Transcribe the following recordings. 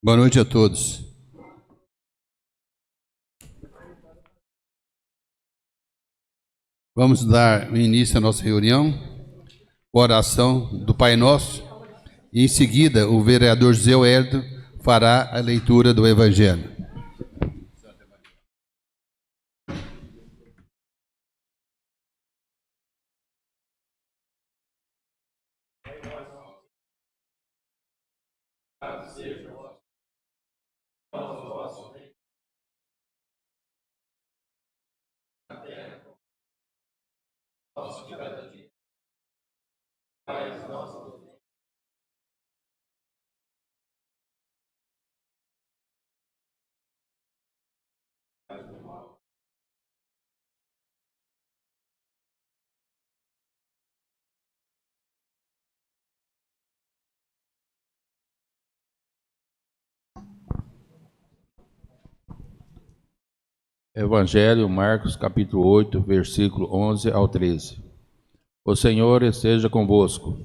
Boa noite a todos. Vamos dar início à nossa reunião, oração do Pai Nosso, e em seguida o vereador José Wellington fará a leitura do Evangelho. Evangelho, Marcos, capítulo 8, versículo 11 ao 13. O Senhor esteja convosco.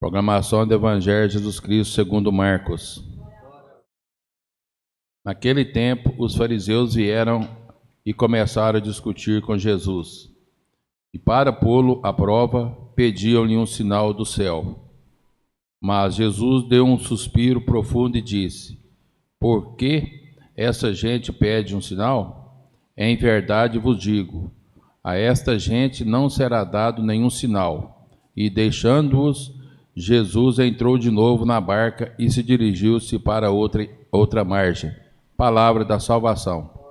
Proclamação do Evangelho de Jesus Cristo segundo Marcos. Naquele tempo, os fariseus vieram e começaram a discutir com Jesus. E para pô-lo à prova, pediam-lhe um sinal do céu. Mas Jesus deu um suspiro profundo e disse: Por que essa gente pede um sinal? Em verdade vos digo, a esta gente não será dado nenhum sinal. E deixando-os, Jesus entrou de novo na barca e se dirigiu-se para outra margem. Palavra da salvação.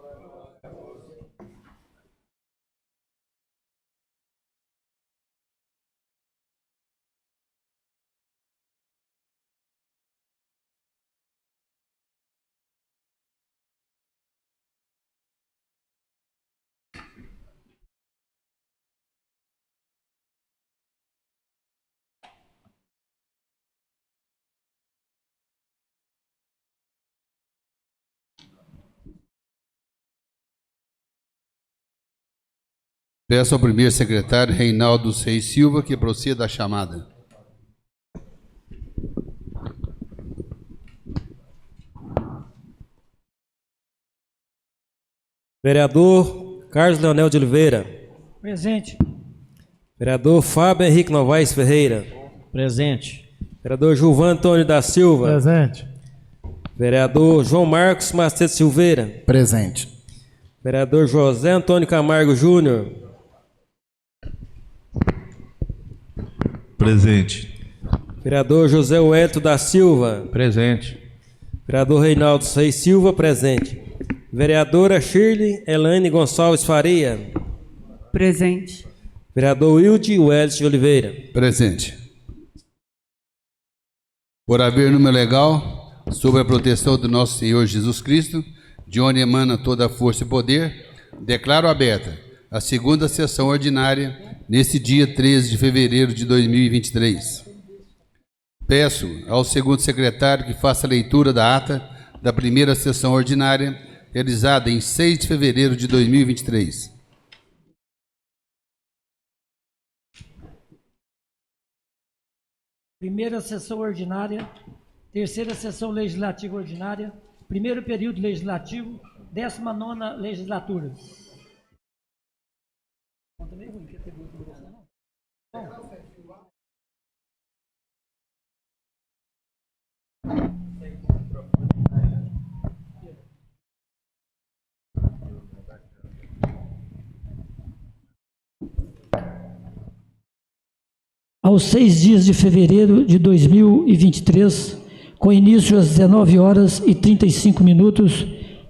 Peço ao primeiro secretário, Reinaldo Reis Silva, que proceda à chamada. Vereador Carlos Leonel de Oliveira. Presente. Vereador Fábio Henrique Novaes Ferreira. Presente. Vereador Gilvan Antônio da Silva. Presente. Vereador João Marcos Macedo Silveira. Presente. Vereador José Antônio Camargo Júnior. Presente. Vereador José Wellington da Silva. Presente. Vereador Reinaldo Reis Silva. Presente. Vereadora Shirley Elaine Gonçalves Faria. Presente. Vereador Wilde Welles de Oliveira. Presente. Por haver número legal, sob a proteção do nosso Senhor Jesus Cristo, de onde emana toda a força e poder, declaro aberta a segunda sessão ordinária nesse dia 13 de fevereiro de 2023. Peço ao segundo secretário que faça a leitura da ata da primeira sessão ordinária realizada em 6 de fevereiro de 2023. Primeira sessão ordinária, terceira sessão legislativa ordinária, primeiro período legislativo, 19ª legislatura. Aos 6 dias de fevereiro de 2023, com início às 19 horas e 35 minutos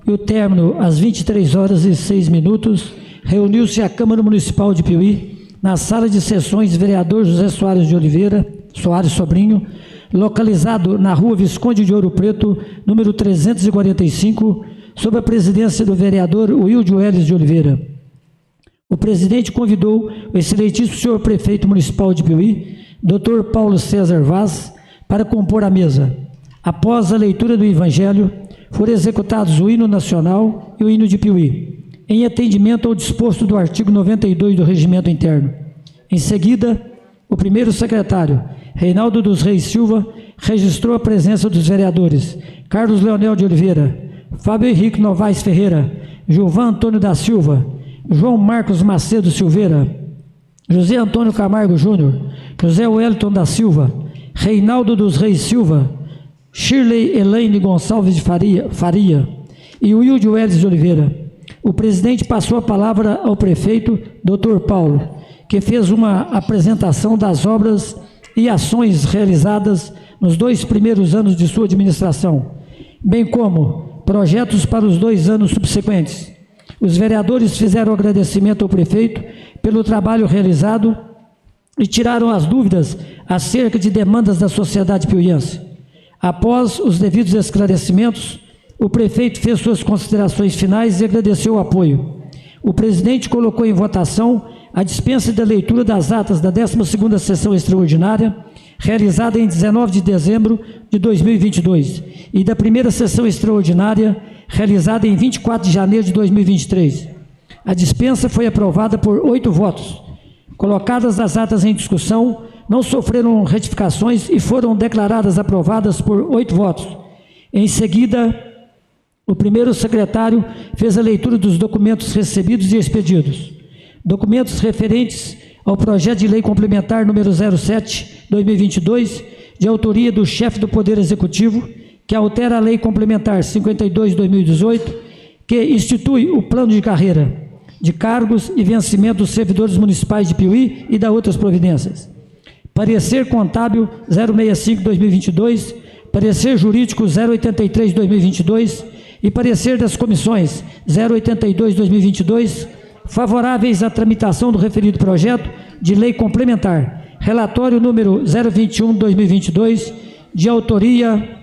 e o término às 23 horas e 6 minutos, reuniu-se a Câmara Municipal de Piuí, na sala de sessões vereador José Soares de Oliveira, Soares Sobrinho, localizado na rua Visconde de Ouro Preto, número 345, sob a presidência do vereador Wilde Welles de Oliveira. O presidente convidou o excelentíssimo senhor prefeito municipal de Piuí, Dr. Paulo César Vaz, para compor a mesa. Após a leitura do Evangelho, foram executados o hino nacional e o hino de Piuí, em atendimento ao disposto do artigo 92 do Regimento Interno. Em seguida, o primeiro secretário, Reinaldo dos Reis Silva, registrou a presença dos vereadores Carlos Leonel de Oliveira, Fábio Henrique Novaes Ferreira, Gilvan Antônio da Silva, João Marcos Macedo Silveira, José Antônio Camargo Júnior, José Wellington da Silva, Reinaldo dos Reis Silva, Shirley Elaine Gonçalves de Faria e Wilde Welles de Oliveira. O presidente passou a palavra ao prefeito, Dr. Paulo, que fez uma apresentação das obras e ações realizadas nos 2 primeiros anos de sua administração, bem como projetos para os 2 anos subsequentes. Os vereadores fizeram agradecimento ao prefeito pelo trabalho realizado e tiraram as dúvidas acerca de demandas da sociedade piuiense. Após os devidos esclarecimentos, o prefeito fez suas considerações finais e agradeceu o apoio. O presidente colocou em votação a dispensa da leitura das atas da 12ª sessão extraordinária, realizada em 19 de dezembro de 2022, e da primeira sessão extraordinária, realizada em 24 de janeiro de 2023. A dispensa foi aprovada por 8 votos. Colocadas as atas em discussão, não sofreram retificações e foram declaradas aprovadas por 8 votos. Em seguida, o primeiro secretário fez a leitura dos documentos recebidos e expedidos. Documentos referentes ao projeto de lei complementar número 07/2022, de autoria do chefe do Poder Executivo, que altera a lei complementar 52/2018, que institui o plano de carreira, de cargos e vencimento dos servidores municipais de Piuí e da outras providências. Parecer contábil 065/2022, parecer jurídico 083/2022 e parecer das comissões 082/2022, favoráveis à tramitação do referido projeto de lei complementar. Relatório número 021/2022, de autoria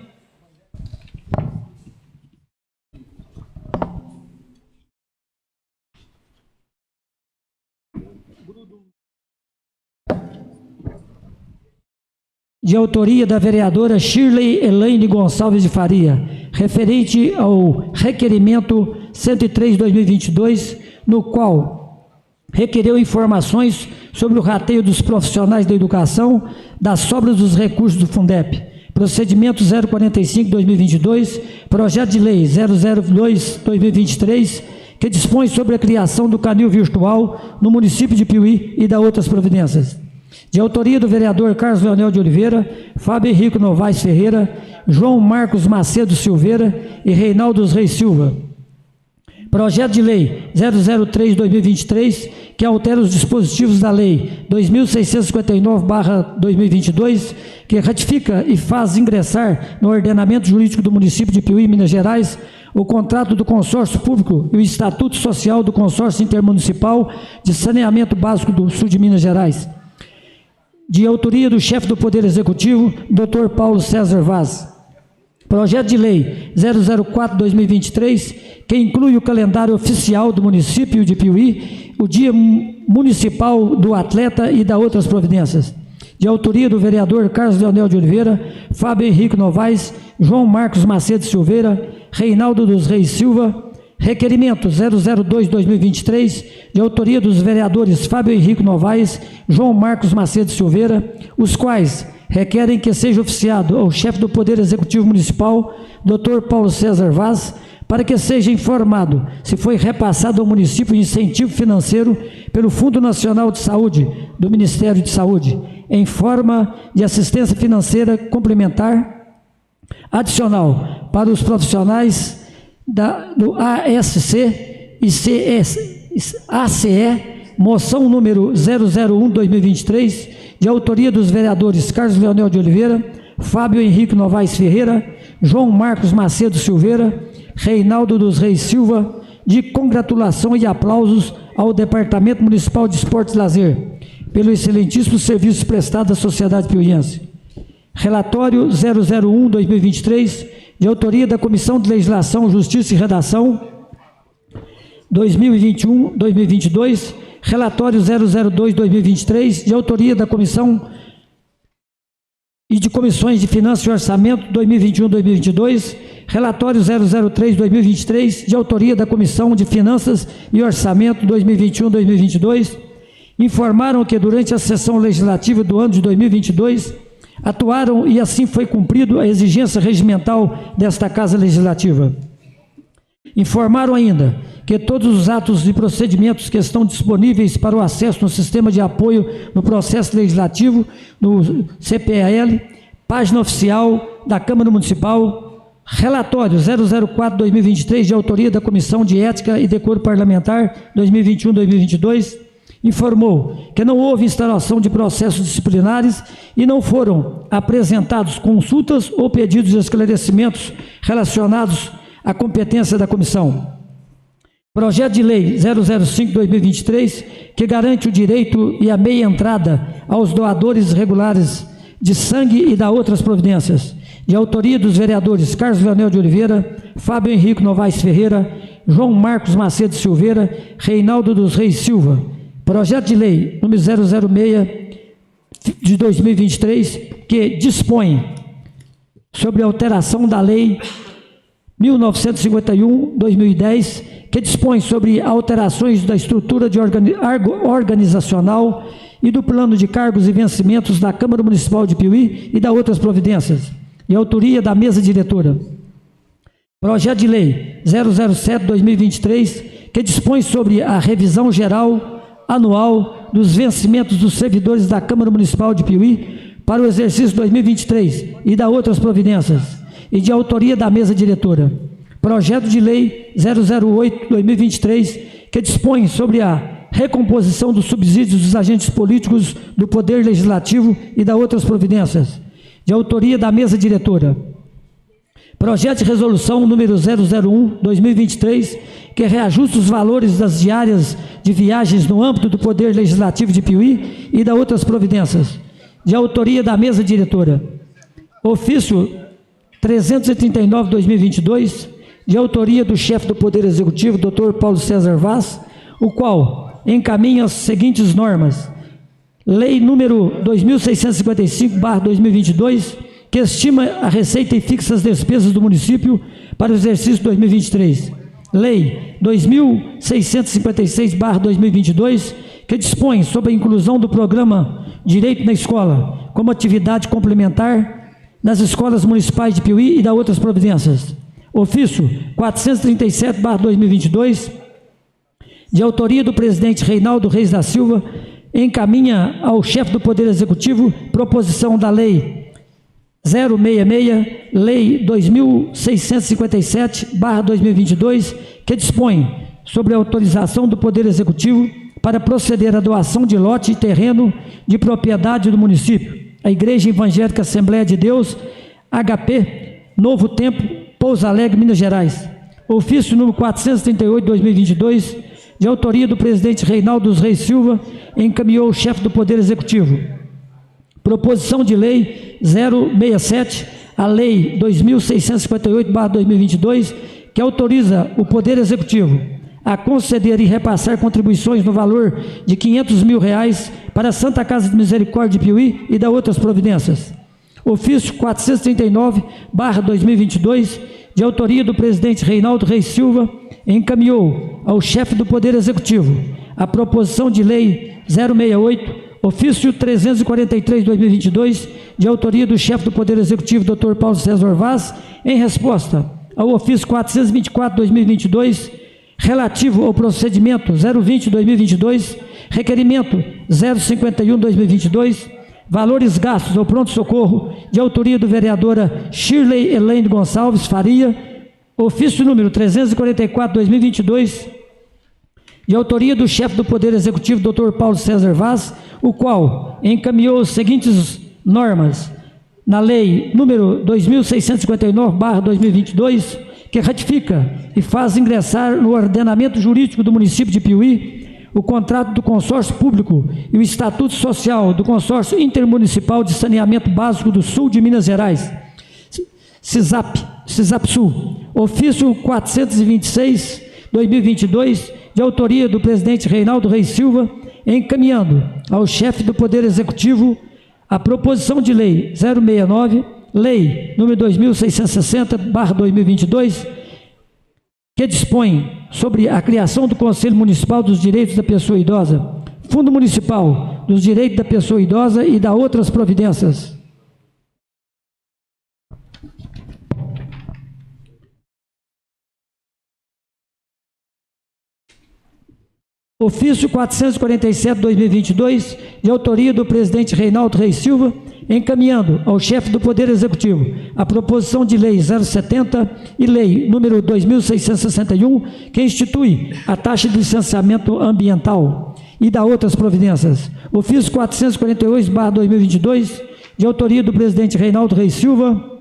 da vereadora Shirley Elaine Gonçalves de Faria, referente ao requerimento 103/2022, no qual requereu informações sobre o rateio dos profissionais da educação das sobras dos recursos do Fundep. Procedimento 045/2022, projeto de lei 002/2023, que dispõe sobre a criação do canil virtual no município de Piuí e da outras providências. De autoria do vereador Carlos Leonel de Oliveira, Fábio Henrique Novaes Ferreira, João Marcos Macedo Silveira e Reinaldo dos Reis Silva. Projeto de lei 003/2023, que altera os dispositivos da lei 2659/2022, que ratifica e faz ingressar no ordenamento jurídico do município de Piuí, Minas Gerais, o contrato do consórcio público e o estatuto social do consórcio intermunicipal de saneamento básico do sul de Minas Gerais. De autoria do chefe do Poder Executivo, Dr. Paulo César Vaz. Projeto de lei 004/2023, que inclui o calendário oficial do município de Piuí, o Dia Municipal do Atleta e da outras providências. De autoria do vereador Carlos Leonel de Oliveira, Fábio Henrique Novaes, João Marcos Macedo Silveira, Reinaldo dos Reis Silva. Requerimento 002/2023, de autoria dos vereadores Fábio Henrique Novaes, João Marcos Macedo Silveira, os quais requerem que seja oficiado ao chefe do Poder Executivo Municipal, Dr. Paulo César Vaz, para que seja informado se foi repassado ao município incentivo financeiro pelo Fundo Nacional de Saúde do Ministério de Saúde, em forma de assistência financeira complementar adicional para os profissionais do ASC e ACE, moção número 001/2023, de autoria dos vereadores Carlos Leonel de Oliveira, Fábio Henrique Novaes Ferreira, João Marcos Macedo Silveira, Reinaldo dos Reis Silva, de congratulação e aplausos ao Departamento Municipal de Esportes e Lazer, pelo excelentíssimo serviço prestado à sociedade piuiense. Relatório 001/2023, de autoria da Comissão de Legislação, Justiça e Redação, 2021-2022, relatório 002/2023, de autoria da Comissão e de Comissões de Finanças e Orçamento, 2021-2022, relatório 003/2023, de autoria da Comissão de Finanças e Orçamento, 2021-2022, informaram que durante a sessão legislativa do ano de 2022, atuaram e assim foi cumprido a exigência regimental desta Casa Legislativa. Informaram ainda que todos os atos e procedimentos que estão disponíveis para o acesso no sistema de apoio no processo legislativo, no CPAL, página oficial da Câmara Municipal, relatório 004-2023, de autoria da Comissão de Ética e Decoro Parlamentar 2021-2022, informou que não houve instauração de processos disciplinares e não foram apresentados consultas ou pedidos de esclarecimentos relacionados à competência da comissão. Projeto de Lei 005-2023, que garante o direito e a meia entrada aos doadores regulares de sangue e da outras providências, de autoria dos vereadores Carlos Leonel de Oliveira, Fábio Henrique Novaes Ferreira, João Marcos Macedo Silveira, Reinaldo dos Reis Silva. Projeto de Lei número 006 de 2023, que dispõe sobre a alteração da Lei 1951-2010, que dispõe sobre alterações da estrutura organizacional e do plano de cargos e vencimentos da Câmara Municipal de Piuí e da outras providências, de autoria da mesa diretora. Projeto de Lei 007-2023, que dispõe sobre a revisão geral anual dos vencimentos dos servidores da Câmara Municipal de Piuí para o exercício 2023 e da outras providências, e de autoria da mesa diretora. Projeto de Lei 008-2023, que dispõe sobre a recomposição dos subsídios dos agentes políticos do Poder Legislativo e da outras providências, de autoria da mesa diretora. Projeto de Resolução número 001-2023, que reajusta os valores das diárias de viagens no âmbito do Poder Legislativo de Piuí e da outras providências, de autoria da mesa diretora. Ofício 339-2022, de autoria do chefe do Poder Executivo, Dr. Paulo César Vaz, o qual encaminha as seguintes normas. Lei número 2655/2022, que estima a receita e fixa as despesas do município para o exercício 2023. Lei 2656/2022, que dispõe sobre a inclusão do programa Direito na Escola como atividade complementar nas escolas municipais de Piuí e da outras providências. Ofício 437/2022, de autoria do presidente Reinaldo Reis da Silva, encaminha ao chefe do Poder Executivo proposição da Lei 066, Lei 2657/2022, que dispõe sobre a autorização do Poder Executivo para proceder à doação de lote e terreno de propriedade do município, a Igreja Evangélica Assembleia de Deus, HP, Novo Tempo, Pouso Alegre, Minas Gerais. Ofício número 438/2022, de autoria do presidente Reinaldo dos Reis Silva, encaminhou o chefe do Poder Executivo. Proposição de Lei 067, a Lei 2658/2022, que autoriza o Poder Executivo a conceder e repassar contribuições no valor de R$500 mil para a Santa Casa de Misericórdia de Piuí e da outras providências. Ofício 439/2022, de autoria do presidente Reinaldo Reis Silva, encaminhou ao chefe do Poder Executivo a proposição de Lei 068, ofício 343/2022, de autoria do chefe do Poder Executivo, Dr. Paulo César Vaz, em resposta ao ofício 424/2022, relativo ao procedimento 020/2022, requerimento 051/2022, valores gastos ao pronto-socorro, de autoria do vereadora Shirley Elaine Gonçalves Faria, ofício número 344/2022, de autoria do chefe do Poder Executivo, Dr. Paulo César Vaz, o qual encaminhou as seguintes normas na Lei número 2659/2022, que ratifica e faz ingressar no ordenamento jurídico do município de Piuí o contrato do consórcio público e o estatuto social do consórcio intermunicipal de saneamento básico do sul de Minas Gerais, CISAP-Sul, ofício 426/2022, de autoria do presidente Reinaldo Reis Silva, encaminhando ao chefe do Poder Executivo a proposição de Lei 069, Lei número 2660/2022, que dispõe sobre a criação do Conselho Municipal dos Direitos da Pessoa Idosa, Fundo Municipal dos Direitos da Pessoa Idosa e da outras providências. Ofício 447/2022, de autoria do presidente Reinaldo Reis Silva, encaminhando ao chefe do Poder Executivo a proposição de lei 070 e lei número 2661, que institui a taxa de licenciamento ambiental e dá outras providências. Ofício 448/2022, de autoria do presidente Reinaldo Reis Silva,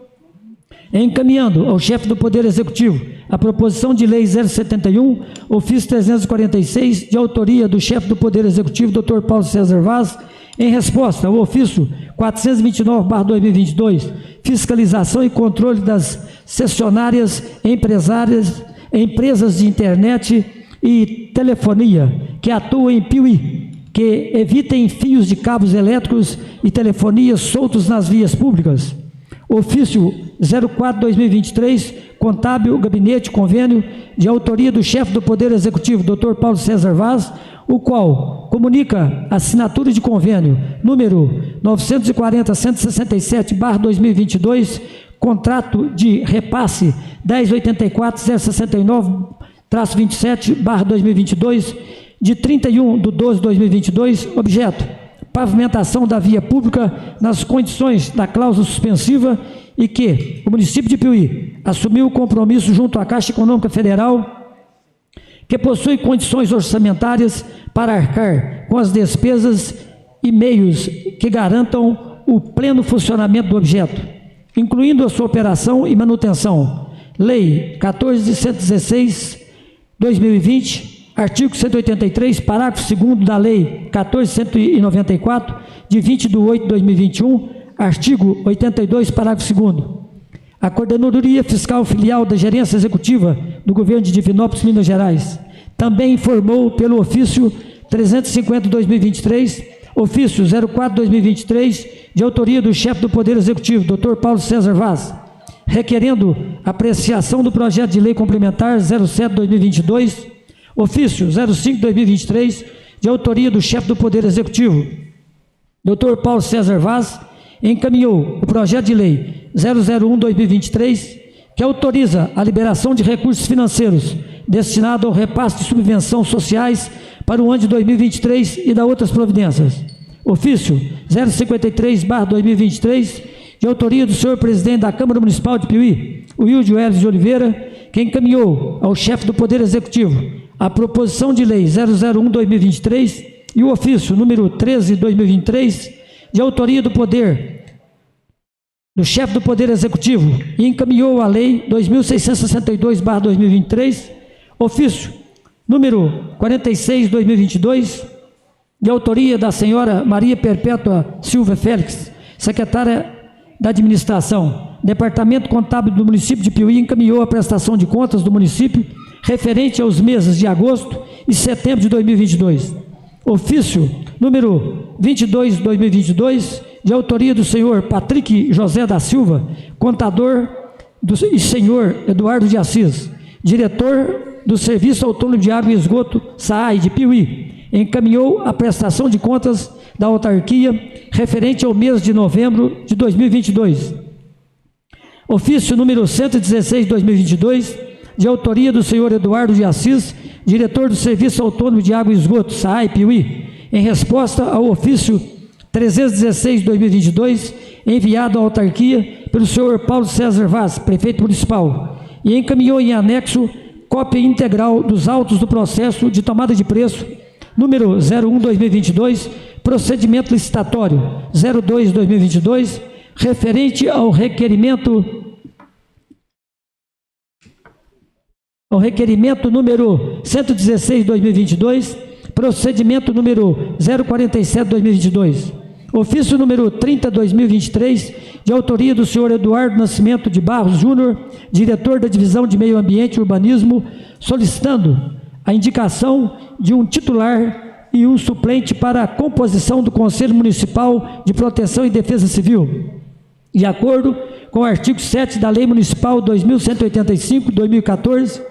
encaminhando ao chefe do Poder Executivo a proposição de lei 071, ofício 346, de autoria do chefe do Poder Executivo, Dr. Paulo César Vaz, em resposta ao ofício 429/2022, fiscalização e controle das cessionárias empresas de internet e telefonia que atuam em Piuí, que evitem fios de cabos elétricos e telefonias soltos nas vias públicas. Ofício 04/2023, contábil, gabinete, convênio, de autoria do chefe do Poder Executivo, Dr. Paulo César Vaz, o qual comunica assinatura de convênio número 940-167/2022, contrato de repasse 1084-069-27/2022, de 31/12/2022, objeto: pavimentação da via pública nas condições da cláusula suspensiva, e que o município de Piuí assumiu o compromisso junto à Caixa Econômica Federal, que possui condições orçamentárias para arcar com as despesas e meios que garantam o pleno funcionamento do objeto, incluindo a sua operação e manutenção. Lei 14.116/2020, artigo 183, parágrafo 2º da Lei 14.194, de 20/8/2021, artigo 82, parágrafo 2º. A Coordenadoria Fiscal Filial da Gerência Executiva do Governo de Divinópolis, Minas Gerais, também informou pelo ofício 350/2023, ofício 04/2023, de autoria do chefe do Poder Executivo, Dr. Paulo César Vaz, requerendo apreciação do projeto de lei complementar 07/2022, ofício 05/2023, de autoria do chefe do Poder Executivo, Dr. Paulo César Vaz, encaminhou o projeto de lei 001/2023, que autoriza a liberação de recursos financeiros destinados ao repasse de subvenção sociais para o ano de 2023 e da outras providências. Ofício 053/2023, de autoria do senhor presidente da Câmara Municipal de Piuí, Wilde Welles de Oliveira, que encaminhou ao chefe do Poder Executivo a proposição de lei 001/2023 e o ofício número 13/2023, de autoria do chefe do Poder Executivo, e encaminhou a lei 2662/2023, ofício número 46/2022, de autoria da senhora Maria Perpétua Silva Félix, secretária da Administração, Departamento Contábil do município de Piuí, encaminhou a prestação de contas do município referente aos meses de agosto e setembro de 2022. Ofício número 22/2022, de autoria do senhor Patrick José da Silva, contador, e senhor Eduardo de Assis, diretor do Serviço Autônomo de Água e Esgoto, SAAI, de Piuí, encaminhou a prestação de contas da autarquia referente ao mês de novembro de 2022. Ofício número 116/2022, de autoria do senhor Eduardo de Assis, diretor do Serviço Autônomo de Água e Esgoto, SAAI, Piuí, em resposta ao ofício 316/2022, enviado à autarquia pelo senhor Paulo César Vaz, prefeito municipal, e encaminhou em anexo cópia integral dos autos do processo de tomada de preço número 01/2022, procedimento licitatório 02/2022, referente ao requerimento número 116/2022, procedimento número 047/2022, ofício número 30/2023, de autoria do senhor Eduardo Nascimento de Barros Júnior, diretor da Divisão de Meio Ambiente e Urbanismo, solicitando a indicação de um titular e um suplente para a composição do Conselho Municipal de Proteção e Defesa Civil, de acordo com o artigo 7 da Lei Municipal 2185/2014,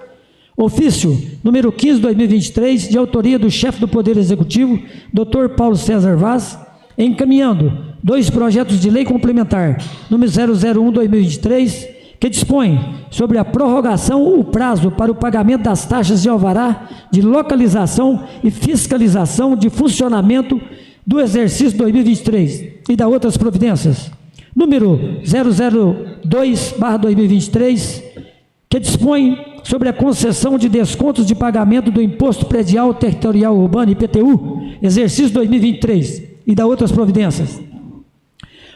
ofício número 15/2023, de autoria do chefe do Poder Executivo, Dr. Paulo César Vaz, encaminhando dois projetos de lei complementar, número 001/2023, que dispõe sobre a prorrogação o prazo para o pagamento das taxas de alvará de localização e fiscalização de funcionamento do exercício 2023 e da outras providências. Número 002/2023, que dispõe sobre a concessão de descontos de pagamento do Imposto Predial Territorial Urbano, IPTU, exercício 2023 e da outras providências.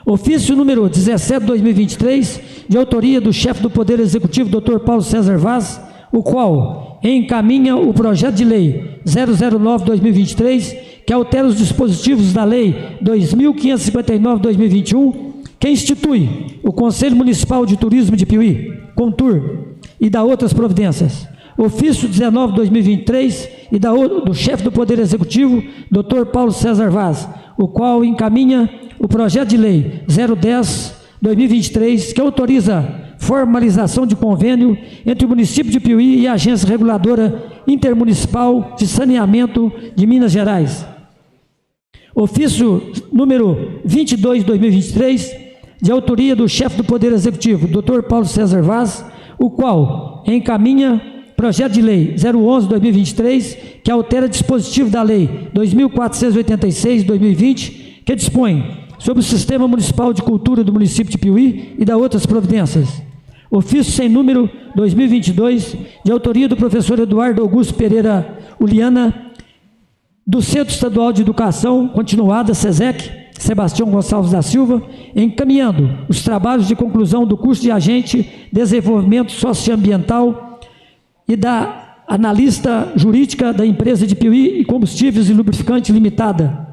Ofício número 17/2023, de autoria do chefe do Poder Executivo, Dr. Paulo César Vaz, o qual encaminha o projeto de lei 009/2023, que altera os dispositivos da lei 2559/2021, que institui o Conselho Municipal de Turismo de Piuí, CONTUR, e da outras providências. Ofício 19/2023 e do chefe do Poder Executivo, Dr. Paulo César Vaz, o qual encaminha o projeto de lei 010/2023, que autoriza formalização de convênio entre o município de Piuí e a Agência Reguladora Intermunicipal de Saneamento de Minas Gerais. Ofício número 22/2023, de autoria do chefe do Poder Executivo, Dr. Paulo César Vaz, o qual encaminha projeto de lei 011/2023, que altera dispositivo da lei 2486/2020, que dispõe sobre o Sistema Municipal de Cultura do município de Piuí e da outras providências. Ofício sem número 2022, de autoria do professor Eduardo Augusto Pereira Uliana, do Centro Estadual de Educação Continuada, SESEC, Sebastião Gonçalves da Silva, encaminhando os trabalhos de conclusão do curso de Agente Desenvolvimento Socioambiental e da analista jurídica da empresa de Piuí e Combustíveis e Lubrificante Limitada,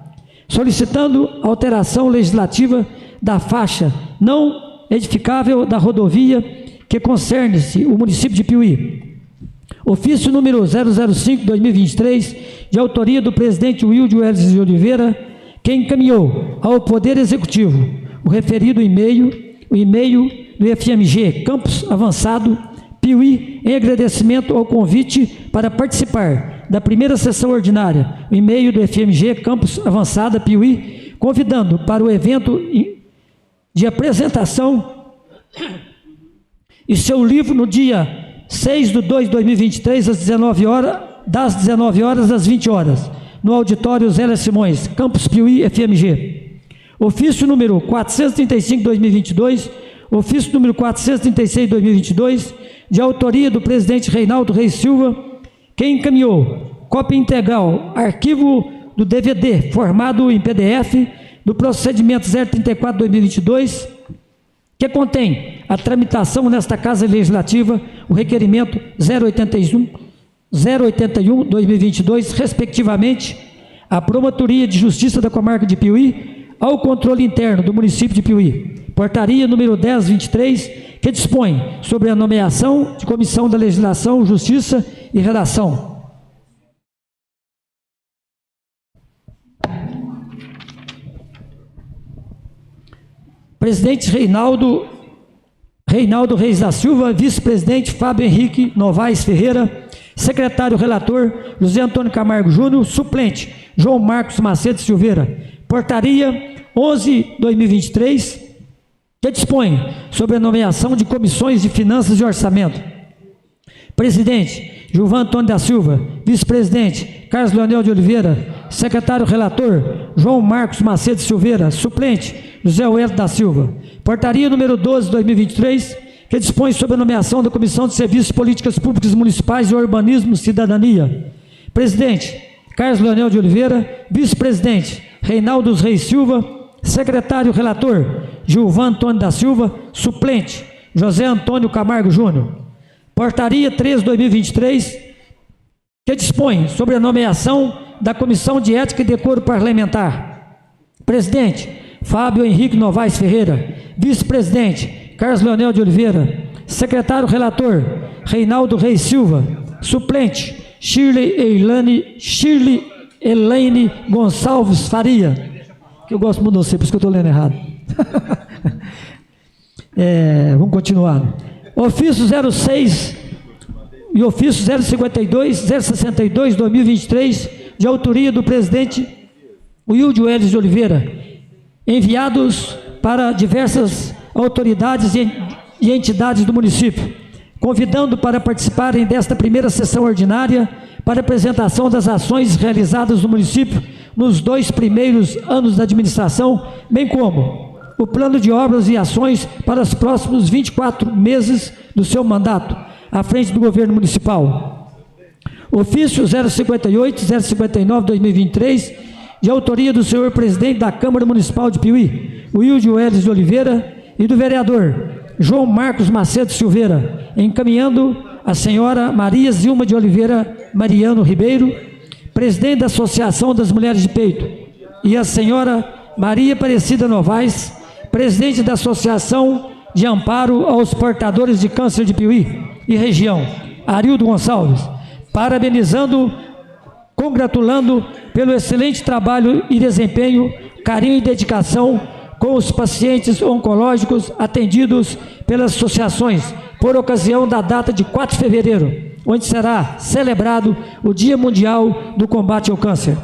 solicitando alteração legislativa da faixa não edificável da rodovia que concerne-se o município de Piuí. Ofício número 005/2023, de autoria do presidente Wilde Welles de Oliveira, que encaminhou ao Poder Executivo o referido e-mail do FMG Campus Avançado Piuí, em agradecimento ao convite para participar da primeira sessão ordinária, o e-mail do FMG Campus Avançada Piuí, convidando para o evento de apresentação e seu livro no dia 6/2/2023, das 19 horas às 20 horas, no auditório Zélia Simões, Campus Piuí, FMG. Ofício número 435/2022, ofício número 436/2022, de autoria do presidente Reinaldo Reis Silva, que encaminhou cópia integral, arquivo do DVD, formado em PDF, do procedimento 034/2022, que contém a tramitação nesta Casa Legislativa, o requerimento 081/2022, respectivamente, à Promotoria de Justiça da Comarca de Piuí, ao controle interno do município de Piuí. Portaria número 10/23, que dispõe sobre a nomeação de Comissão da Legislação, Justiça e Redação. Presidente Reinaldo Reis da Silva, vice-presidente Fábio Henrique Novaes Ferreira, secretário-relator José Antônio Camargo Júnior, suplente João Marcos Macedo Silveira. Portaria 11/2023, que dispõe sobre a nomeação de comissões de finanças e orçamento. Presidente Gilvan Antônio da Silva, vice-presidente Carlos Leonel de Oliveira, secretário-relator João Marcos Macedo Silveira, suplente José Wellington da Silva. Portaria número 12/2023, que dispõe sobre a nomeação da Comissão de Serviços, Políticas Públicas Municipais e Urbanismo e Cidadania. Presidente Carlos Leonel de Oliveira, vice-presidente Reinaldo Reis Silva, secretário-relator Gilvan Antônio da Silva, suplente José Antônio Camargo Júnior. Portaria 13/2023, que dispõe sobre a nomeação da Comissão de Ética e Decoro Parlamentar. Presidente Fábio Henrique Novaes Ferreira, vice-presidente Carlos Leonel de Oliveira, secretário-relator Reinaldo Reis Silva, suplente Shirley Elaine Gonçalves Faria, que eu gosto muito de você, por isso que eu estou lendo errado. Vamos continuar. Ofício 06 e ofício 062/2023, de autoria do presidente Wilde Welles de Oliveira, enviados para diversas autoridades e entidades do município, convidando para participarem desta primeira sessão ordinária para apresentação das ações realizadas no município nos 2 primeiros anos da administração, bem como o plano de obras e ações para os próximos 24 meses do seu mandato, à frente do governo municipal. Ofício 058-059-2023, de autoria do senhor presidente da Câmara Municipal de Piuí, Wilde Welles de Oliveira, e do vereador João Marcos Macedo Silveira, encaminhando a senhora Maria Zilma de Oliveira Mariano Ribeiro, presidente da Associação das Mulheres de Peito, e a senhora Maria Aparecida Novaes, presidente da Associação de Amparo aos Portadores de Câncer de Piuí e região, Arildo Gonçalves, parabenizando, congratulando pelo excelente trabalho e desempenho, carinho e dedicação com os pacientes oncológicos atendidos pelas associações por ocasião da data de 4 de fevereiro, onde será celebrado o Dia Mundial do Combate ao Câncer.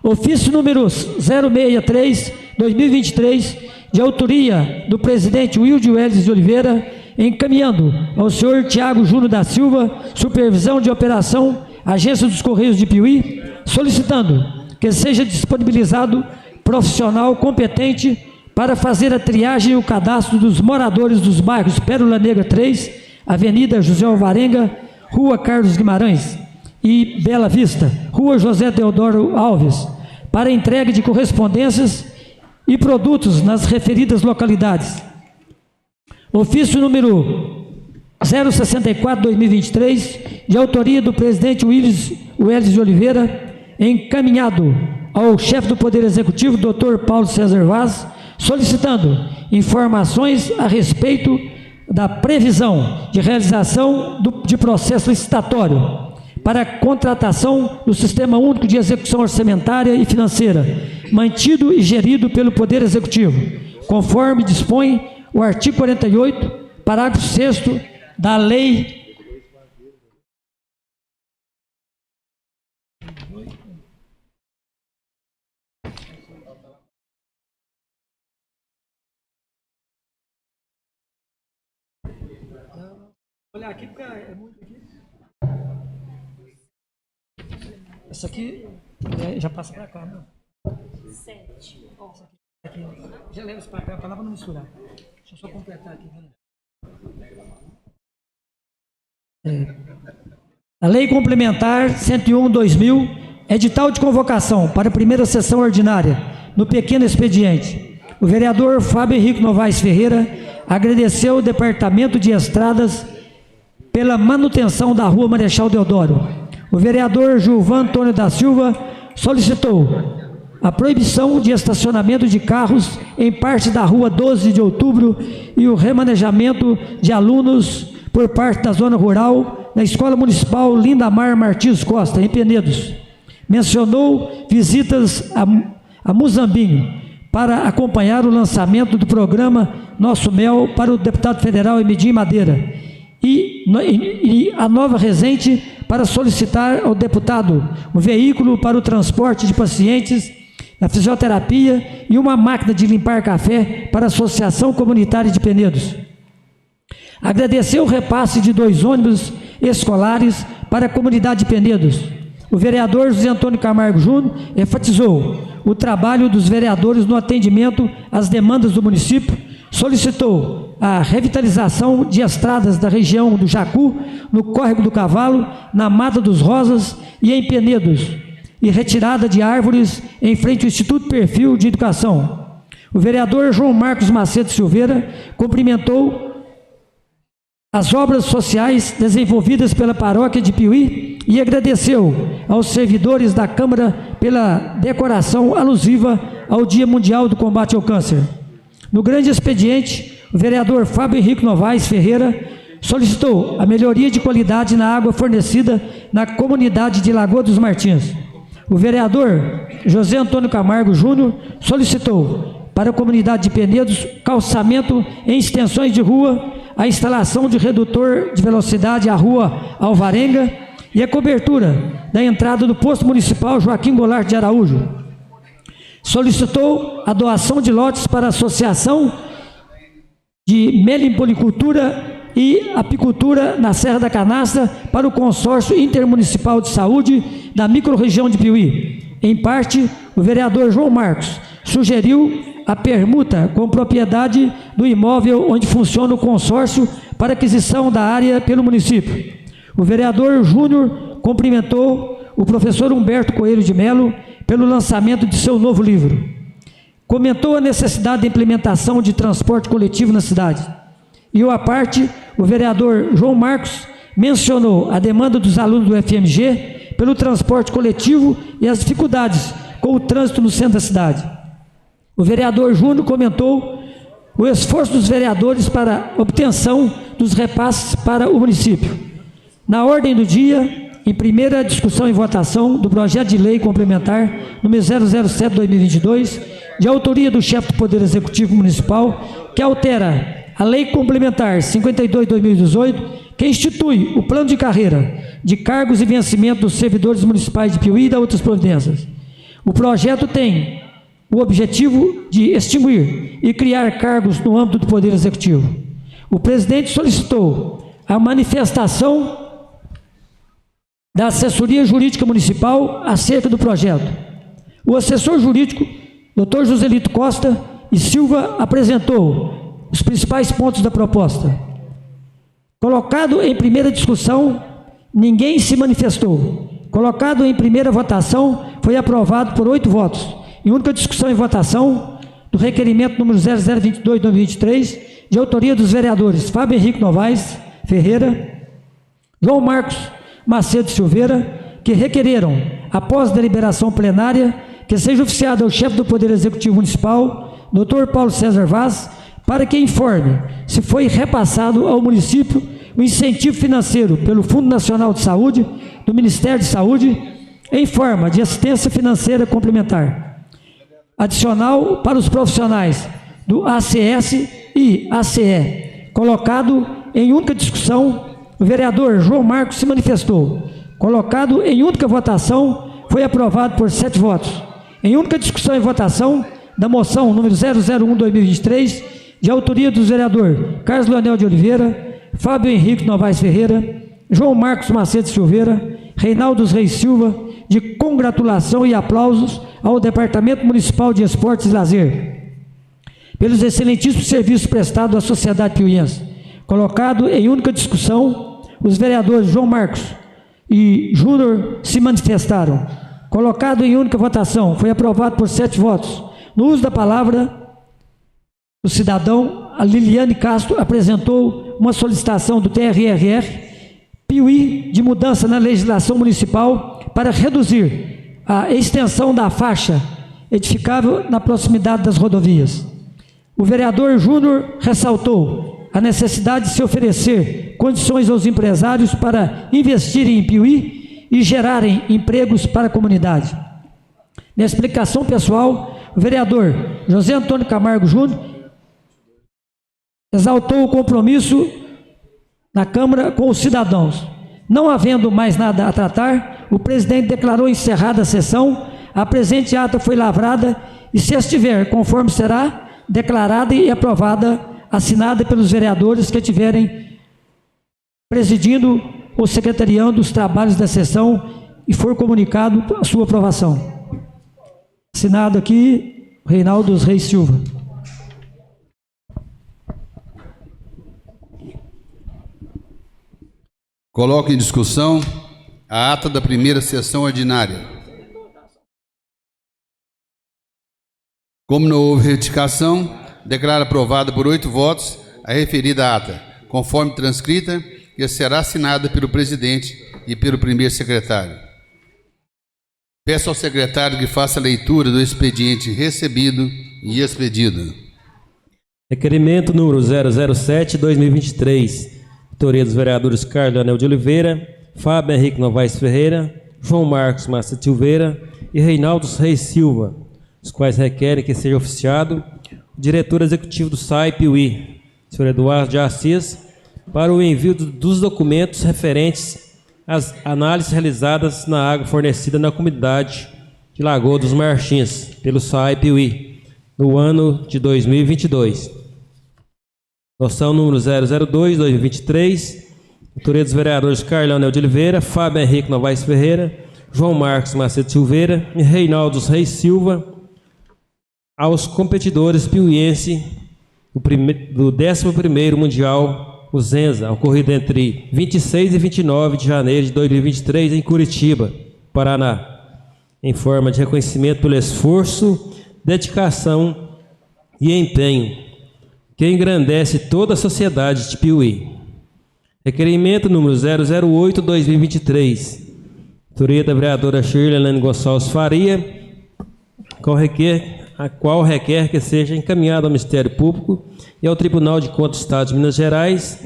Ofício número 063/2023, de autoria do presidente Wilde Welles de Oliveira, encaminhando ao senhor Tiago Júnior da Silva, supervisão de operação, Agência dos Correios de Piuí, solicitando que seja disponibilizado profissional competente para fazer a triagem e o cadastro dos moradores dos bairros Pérola Negra 3, Avenida José Alvarenga, Rua Carlos Guimarães e Bela Vista, Rua José Deodoro Alves, para entrega de correspondências e produtos nas referidas localidades. Ofício número 064/2023, de autoria do presidente Welles de Oliveira, encaminhado ao chefe do Poder Executivo, Dr. Paulo César Vaz, solicitando informações a respeito da previsão de realização de processo licitatório para a contratação do Sistema Único de Execução Orçamentária e Financeira, mantido e gerido pelo Poder Executivo, conforme dispõe o artigo 48, parágrafo 6º da Lei olha aqui, porque é muito aqui. Essa aqui já passa para cá, não? 7. Aqui, já leva isso para cá, para lá para não misturar. Deixa eu só completar aqui. A Lei Complementar 101/2000, edital de convocação para a primeira sessão ordinária, no pequeno expediente. O vereador Fábio Henrique Novaes Ferreira agradeceu ao Departamento de Estradas pela manutenção da Rua Marechal Deodoro. O vereador Gilvan Antônio da Silva solicitou a proibição de estacionamento de carros em parte da Rua 12 de Outubro e o remanejamento de alunos por parte da zona rural na Escola Municipal Lindamar Martins Costa, em Penedos. Mencionou visitas a Muzambinho para acompanhar o lançamento do programa Nosso Mel para o deputado federal Emidim Madeira e a Nova Resende para solicitar ao deputado um veículo para o transporte de pacientes na fisioterapia e uma máquina de limpar café para a Associação Comunitária de Penedos. Agradeceu o repasse de 2 ônibus escolares para a comunidade de Penedos. O vereador José Antônio Camargo Júnior enfatizou o trabalho dos vereadores no atendimento às demandas do município, solicitou a revitalização de estradas da região do Jacu, no Córrego do Cavalo, na Mata dos Rosas e em Penedos, e retirada de árvores em frente ao Instituto Perfil de Educação. O vereador João Marcos Macedo Silveira cumprimentou as obras sociais desenvolvidas pela paróquia de Piuí e agradeceu aos servidores da Câmara pela decoração alusiva ao Dia Mundial do Combate ao Câncer. No grande expediente, o vereador Fábio Henrique Novaes Ferreira solicitou a melhoria de qualidade na água fornecida na comunidade de Lagoa dos Martins. O vereador José Antônio Camargo Júnior solicitou para a comunidade de Penedos calçamento em extensões de rua, a instalação de redutor de velocidade à Rua Alvarenga e a cobertura da entrada do posto municipal Joaquim Goulart de Araújo. Solicitou a doação de lotes para a Associação de meliponicultura e apicultura na Serra da Canastra para o Consórcio Intermunicipal de Saúde da microrregião de Piuí. Em parte, o vereador João Marcos sugeriu a permuta com propriedade do imóvel onde funciona o consórcio para aquisição da área pelo município. O vereador Júnior cumprimentou o professor Humberto Coelho de Melo pelo lançamento de seu novo livro. Comentou a necessidade da implementação de transporte coletivo na cidade. E à parte, o vereador João Marcos mencionou a demanda dos alunos do FMG pelo transporte coletivo e as dificuldades com o trânsito no centro da cidade. O vereador Júnior comentou o esforço dos vereadores para a obtenção dos repasses para o município. Na ordem do dia, em primeira discussão e votação do projeto de lei complementar número 007/2022, de autoria do chefe do Poder Executivo Municipal, que altera a Lei Complementar 52/2018, que institui o plano de carreira de cargos e vencimento dos servidores municipais de Piuí e da outras providências. O projeto tem o objetivo de extinguir e criar cargos no âmbito do Poder Executivo. O presidente solicitou a manifestação da assessoria jurídica municipal acerca do projeto. O assessor jurídico, Dr. Joselito Costa e Silva, apresentou os principais pontos da proposta. Colocado em primeira discussão, ninguém se manifestou. Colocado em primeira votação, foi aprovado por 8 votos. Em única discussão e votação do requerimento número 0022/2023, de autoria dos vereadores Fábio Henrique Novaes Ferreira, João Marcos Macedo Silveira, que requereram, após deliberação plenária, que seja oficiado ao chefe do Poder Executivo Municipal, Dr. Paulo César Vaz, para que informe se foi repassado ao município o incentivo financeiro pelo Fundo Nacional de Saúde, do Ministério de Saúde, em forma de assistência financeira complementar, adicional para os profissionais do ACS e ACE. Colocado em única discussão, o vereador João Marcos se manifestou. Colocado em única votação, foi aprovado por 7 votos. Em única discussão e votação da moção número 001/2023, de autoria dos vereadores Carlos Leonel de Oliveira, Fábio Henrique Novaes Ferreira, João Marcos Macedo Silveira, Reinaldo Reis Silva, de congratulação e aplausos ao Departamento Municipal de Esportes e Lazer, pelos excelentíssimos serviços prestados à sociedade piuiense. Colocado em única discussão, os vereadores João Marcos e Júnior se manifestaram. Colocado em única votação, foi aprovado por 7 votos. No uso da palavra, o cidadão, a Liliane Castro, apresentou uma solicitação do TRRR Piuí de mudança na legislação municipal para reduzir a extensão da faixa edificável na proximidade das rodovias. O vereador Júnior ressaltou a necessidade de se oferecer condições aos empresários para investirem em Piuí e gerarem empregos para a comunidade. Na explicação pessoal, o vereador José Antônio Camargo Júnior exaltou o compromisso na Câmara com os cidadãos. Não havendo mais nada a tratar, o presidente declarou encerrada a sessão, a presente ata foi lavrada e, se estiver conforme, será declarada e aprovada, assinada pelos vereadores que estiverem presidindo ou secretariando os trabalhos da sessão e for comunicado a sua aprovação. Assinado aqui, Reinaldo Reis Silva. Coloco em discussão a ata da primeira sessão ordinária. Como não houve retificação, declaro aprovada por 8 votos a referida ata, conforme transcrita, e será assinada pelo presidente e pelo primeiro secretário. Peço ao secretário que faça a leitura do expediente recebido e expedido. Requerimento número 007/2023. Autoria dos vereadores Carlos Leonel de Oliveira, Fábio Henrique Novaes Ferreira, João Marcos Macedo Silveira e Reinaldo Reis Silva, os quais requerem que seja oficiado o diretor executivo do SAI Piuí, senhor Eduardo de Assis, para o envio dos documentos referentes às análises realizadas na água fornecida na comunidade de Lagoa dos Martins, pelo SAI Piuí, no ano de 2022. Moção número 002/2023. Autoria dos vereadores Carlos Leonel de Oliveira, Fábio Henrique Novaes Ferreira, João Marcos Macedo Silveira e Reinaldo Reis Silva, aos competidores piuienses do 11º Mundial Uzenza, ocorrido entre 26 e 29 de janeiro de 2023 em Curitiba, Paraná, em forma de reconhecimento pelo esforço, dedicação e empenho que engrandece toda a sociedade de Piuí. Requerimento número 008/2023. Autoria da vereadora Shirley Gonçalves Faria, a qual requer que seja encaminhado ao Ministério Público e ao Tribunal de Contas do Estado de Minas Gerais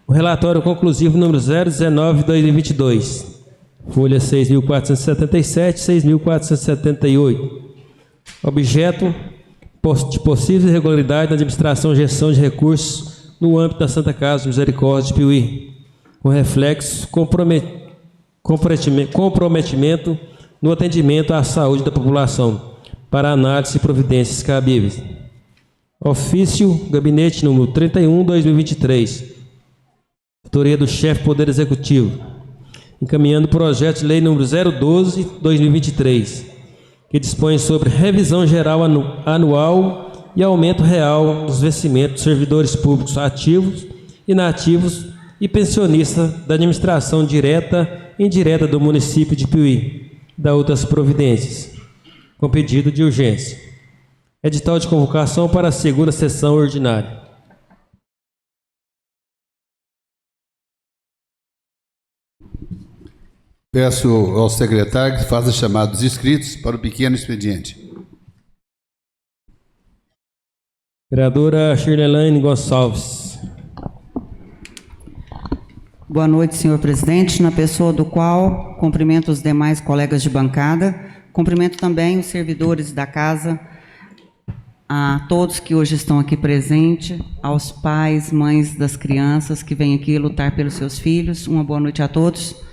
o relatório conclusivo número 019/2022, folha 6.477 e 6.478. Objeto de possíveis irregularidades na administração e gestão de recursos no âmbito da Santa Casa de Misericórdia de Piuí, com reflexo comprometimento no atendimento à saúde da população, para análise e providências cabíveis. Ofício Gabinete número 31/2023. Autoria do chefe Poder Executivo, encaminhando o projeto de lei número 012/2023, que dispõe sobre revisão geral anual e aumento real dos vencimentos dos servidores públicos ativos, inativos e pensionistas da administração direta e indireta do município de Piuí, da outras providências, com pedido de urgência. Edital de convocação para a segunda sessão ordinária. Peço ao secretário que faça chamado dos inscritos para o pequeno expediente. Vereadora Shirley Gonçalves. Boa noite, senhor presidente, na pessoa do qual cumprimento os demais colegas de bancada, cumprimento também os servidores da casa, a todos que hoje estão aqui presentes, aos pais, mães das crianças que vêm aqui lutar pelos seus filhos. Uma boa noite a todos.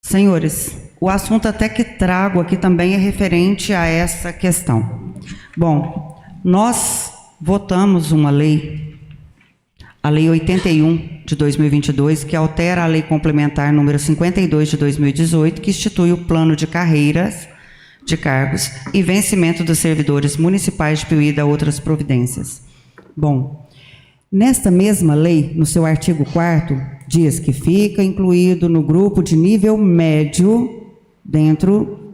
Senhores, o assunto até que trago aqui também é referente a essa questão. Bom, nós votamos uma lei, a Lei 81 de 2022, que altera a Lei Complementar número 52 de 2018, que institui o plano de carreiras, de cargos e vencimento dos servidores municipais de Piuí e da outras providências. Bom, nesta mesma lei, no seu artigo 4º, diz que fica incluído no grupo de nível médio,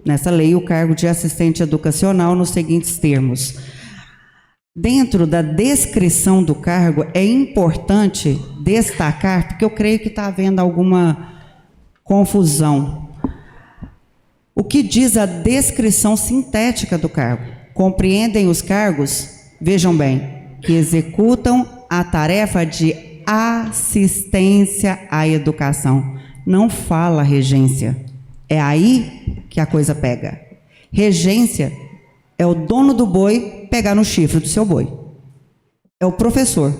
nessa lei, o cargo de assistente educacional nos seguintes termos. Dentro da descrição do cargo, é importante destacar, porque eu creio que está havendo alguma confusão. O que diz a descrição sintética do cargo? Compreendem os cargos, vejam bem, que executam a tarefa de assistência à educação. Não fala regência. É aí que a coisa pega. Regência é o dono do boi pegar no chifre do seu boi. É o professor.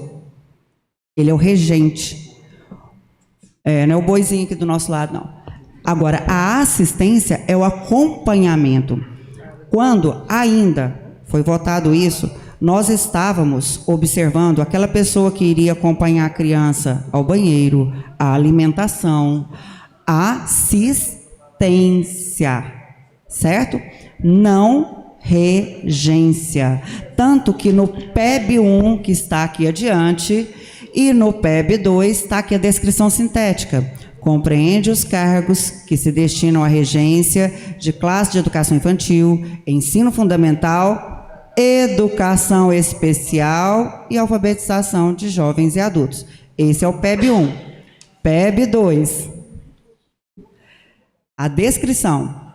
Ele é o regente. Não é o boizinho aqui do nosso lado, não. Agora, a assistência é o acompanhamento. Quando ainda foi votado isso, nós estávamos observando aquela pessoa que iria acompanhar a criança ao banheiro, a alimentação, a assistência, certo? Não regência. Tanto que no PEB 1, que está aqui adiante, e no PEB 2 está aqui a descrição sintética. Compreende os cargos que se destinam à regência de classe de educação infantil, ensino fundamental, educação especial e alfabetização de jovens e adultos. Esse é o PEB 1. PEB 2. A descrição.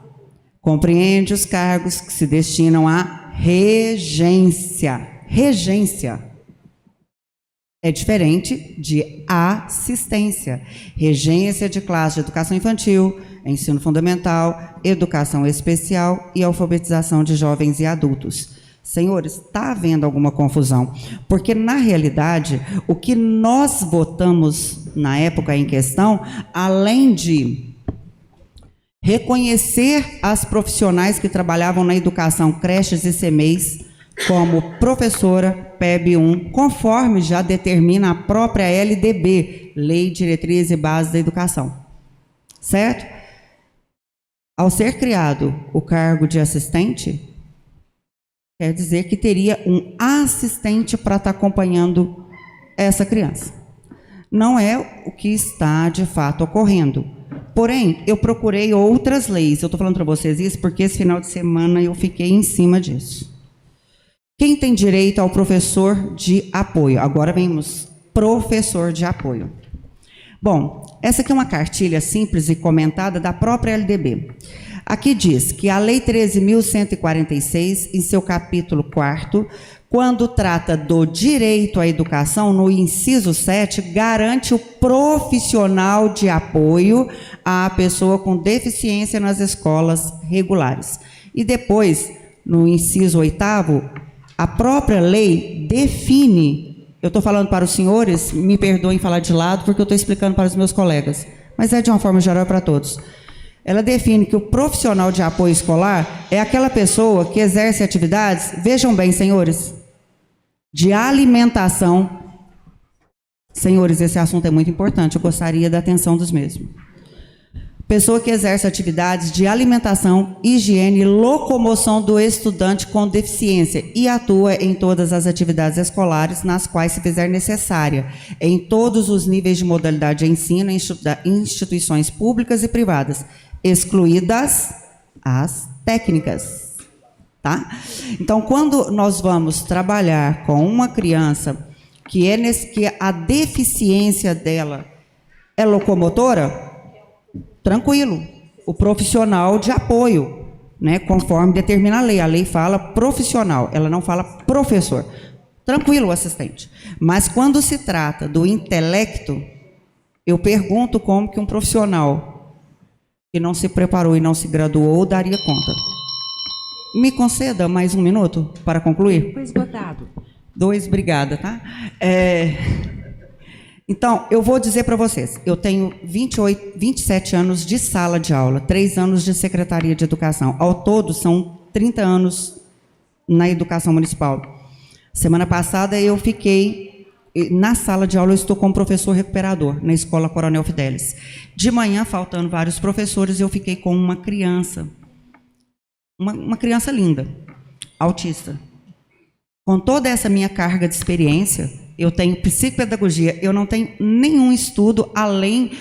Compreende os cargos que se destinam à regência. Regência é diferente de assistência. Regência de classe de educação infantil, ensino fundamental, educação especial e alfabetização de jovens e adultos. Senhores, está havendo alguma confusão, porque, na realidade, o que nós votamos na época em questão, além de reconhecer as profissionais que trabalhavam na educação, creches e CMEIs, como professora PEB 1, conforme já determina a própria LDB, Lei de Diretriz e Base da Educação. Certo? Ao ser criado o cargo de assistente, quer dizer que teria um assistente para estar acompanhando essa criança. Não é o que está de fato ocorrendo. Porém, eu procurei outras leis. Eu estou falando para vocês isso porque esse final de semana eu fiquei em cima disso. Quem tem direito ao professor de apoio? Agora vemos professor de apoio. Bom, essa aqui é uma cartilha simples e comentada da própria LDB. Aqui diz que a Lei 13.146, em seu capítulo 4º, quando trata do direito à educação, no inciso 7, garante o profissional de apoio à pessoa com deficiência nas escolas regulares. E depois, no inciso 8º, a própria lei define, eu estou falando para os senhores, me perdoem falar de lado, porque eu estou explicando para os meus colegas, mas é de uma forma geral para todos. Ela define que o profissional de apoio escolar é aquela pessoa que exerce atividades, vejam bem, senhores, de alimentação. Senhores, esse assunto é muito importante, eu gostaria da atenção dos mesmos. Pessoa que exerce atividades de alimentação, higiene e locomoção do estudante com deficiência e atua em todas as atividades escolares nas quais se fizer necessária, em todos os níveis de modalidade de ensino em instituições públicas e privadas, excluídas as técnicas. Tá? Então, quando nós vamos trabalhar com uma criança que a deficiência dela é locomotora, tranquilo, o profissional de apoio, né, conforme determina a lei. A lei fala profissional, ela não fala professor. Tranquilo, o assistente. Mas quando se trata do intelecto, eu pergunto como que um profissional que não se preparou e não se graduou daria conta. Me conceda mais um minuto para concluir? Foi esgotado. 2, obrigada, tá? Então, eu vou dizer para vocês, eu tenho 27 anos de sala de aula, 3 anos de secretaria de educação. Ao todo, são 30 anos na educação municipal. Semana passada, eu fiquei na sala de aula, eu estou como professor recuperador, na Escola Coronel Fidelis. De manhã, faltando vários professores, eu fiquei com uma criança. Uma criança linda, autista. Com toda essa minha carga de experiência, eu tenho psicopedagogia, eu não tenho nenhum estudo além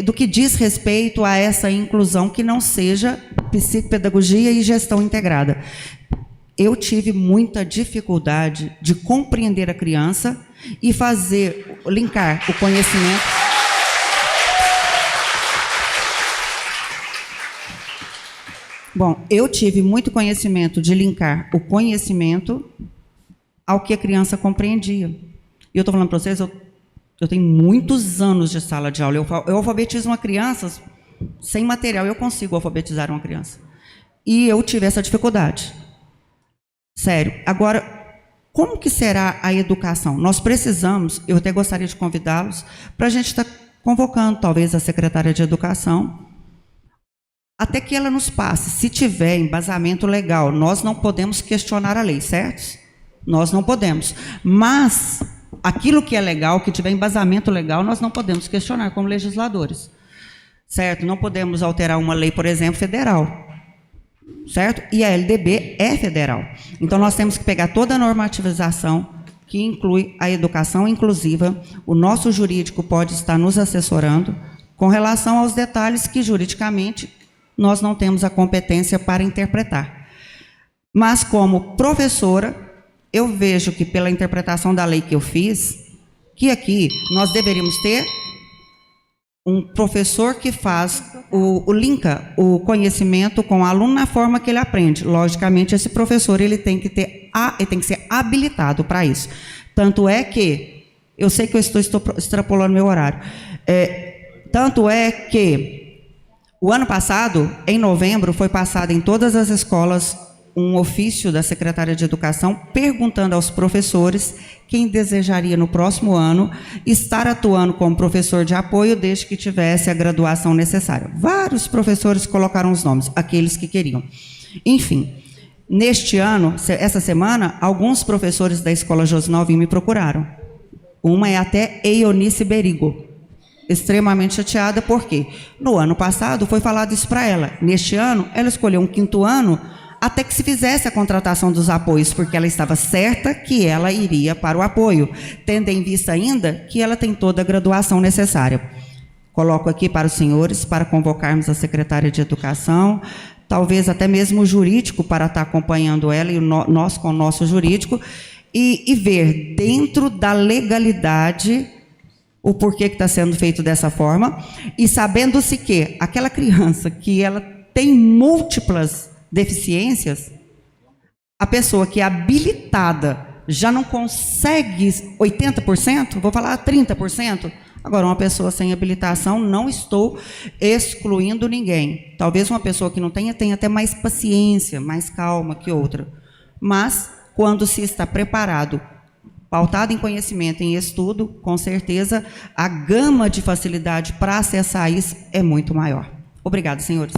do que diz respeito a essa inclusão que não seja psicopedagogia e gestão integrada. Eu tive muita dificuldade de compreender a criança e linkar o conhecimento. Bom, eu tive muito conhecimento de linkar o conhecimento ao que a criança compreendia. E eu estou falando para vocês, eu tenho muitos anos de sala de aula. Eu alfabetizo uma criança sem material, eu consigo alfabetizar uma criança. E eu tive essa dificuldade. Sério. Agora, como que será a educação? Nós precisamos, eu até gostaria de convidá-los, para a gente estar convocando, talvez, a secretária de Educação, até que ela nos passe, se tiver embasamento legal. Nós não podemos questionar a lei, certo? Nós não podemos. Mas aquilo que é legal, que tiver embasamento legal, nós não podemos questionar como legisladores. Certo? Não podemos alterar uma lei, por exemplo, federal. Certo? E a LDB é federal. Então, nós temos que pegar toda a normativização que inclui a educação inclusiva. O nosso jurídico pode estar nos assessorando com relação aos detalhes que, juridicamente, nós não temos a competência para interpretar. Mas, como professora, eu vejo que, pela interpretação da lei que eu fiz, que aqui nós deveríamos ter um professor que faz linka o conhecimento com o aluno na forma que ele aprende. Logicamente, esse professor ele tem que ser habilitado para isso. Tanto é que, eu sei que eu estou extrapolando meu horário, tanto é que o ano passado, em novembro, foi passado em todas as escolas um ofício da Secretaria de Educação perguntando aos professores quem desejaria no próximo ano estar atuando como professor de apoio desde que tivesse a graduação necessária. Vários professores colocaram os nomes, aqueles que queriam. Enfim, Neste ano, essa semana, alguns professores da Escola Josinalvim me procuraram. Uma é até Eunice Berigo, extremamente chateada, porque no ano passado foi falado isso para ela. Neste ano, ela escolheu um 5º ano até que se fizesse a contratação dos apoios, porque ela estava certa que ela iria para o apoio, tendo em vista ainda que ela tem toda a graduação necessária. Coloco aqui para os senhores, para convocarmos a secretária de Educação, talvez até mesmo o jurídico, para estar acompanhando ela, e nós com o nosso jurídico, e ver dentro da legalidade o porquê que está sendo feito dessa forma, e sabendo-se que aquela criança que ela tem múltiplas deficiências, a pessoa que é habilitada já não consegue 80%, vou falar 30%, agora uma pessoa sem habilitação, não estou excluindo ninguém. Talvez uma pessoa que não tenha até mais paciência, mais calma que outra, mas quando se está preparado, pautado em conhecimento, em estudo, com certeza a gama de facilidade para acessar isso é muito maior. Obrigado, senhores.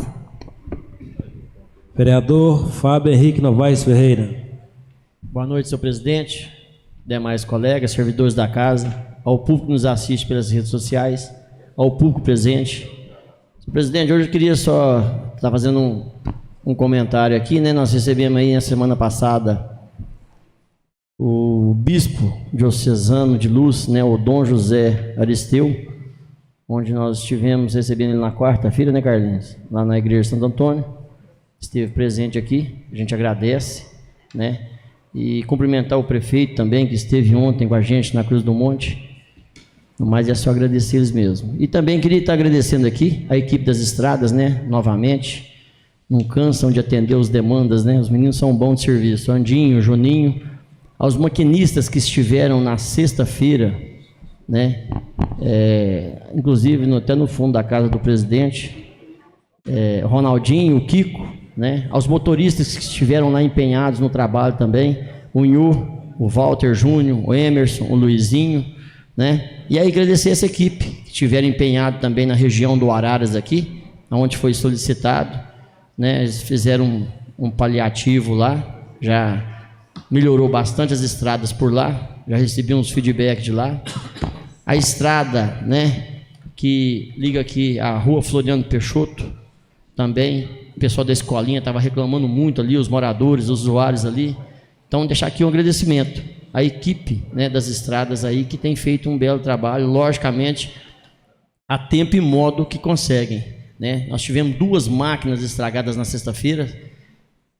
Vereador Fábio Henrique Novaes Ferreira. Boa noite, senhor presidente, demais colegas, servidores da casa, ao público que nos assiste pelas redes sociais, ao público presente. Senhor presidente, hoje eu queria só estar fazendo um comentário aqui, né? Nós recebemos aí na semana passada o bispo diocesano de Luz, né, o Dom José Aristeu, onde nós estivemos recebendo ele na quarta-feira, né, Carlinhos? Lá na igreja de Santo Antônio, esteve presente aqui, a gente agradece, né? E cumprimentar o prefeito também, que esteve ontem com a gente na Cruz do Monte, mas é só agradecer eles mesmo. E também queria estar agradecendo aqui a equipe das estradas, né, novamente, não cansam de atender as demandas, né, os meninos são bons de serviço, Andinho, Juninho, aos maquinistas que estiveram na sexta-feira, né, inclusive até no fundo da casa do presidente, Ronaldinho, o Kiko, né, aos motoristas que estiveram lá empenhados no trabalho também, o Nhu, o Walter Júnior, o Emerson, o Luizinho, né, e aí agradecer essa equipe que estiveram empenhado também na região do Araras aqui, onde foi solicitado, né, eles fizeram um paliativo lá, já melhorou bastante as estradas por lá, já recebi uns feedback de lá. A estrada, né, que liga aqui a rua Floriano Peixoto, também, o pessoal da escolinha estava reclamando muito ali, os moradores, os usuários ali. Então, deixar aqui um agradecimento à equipe, né, das estradas aí, que tem feito um belo trabalho, logicamente, a tempo e modo que conseguem, né. Nós tivemos 2 máquinas estragadas na sexta-feira,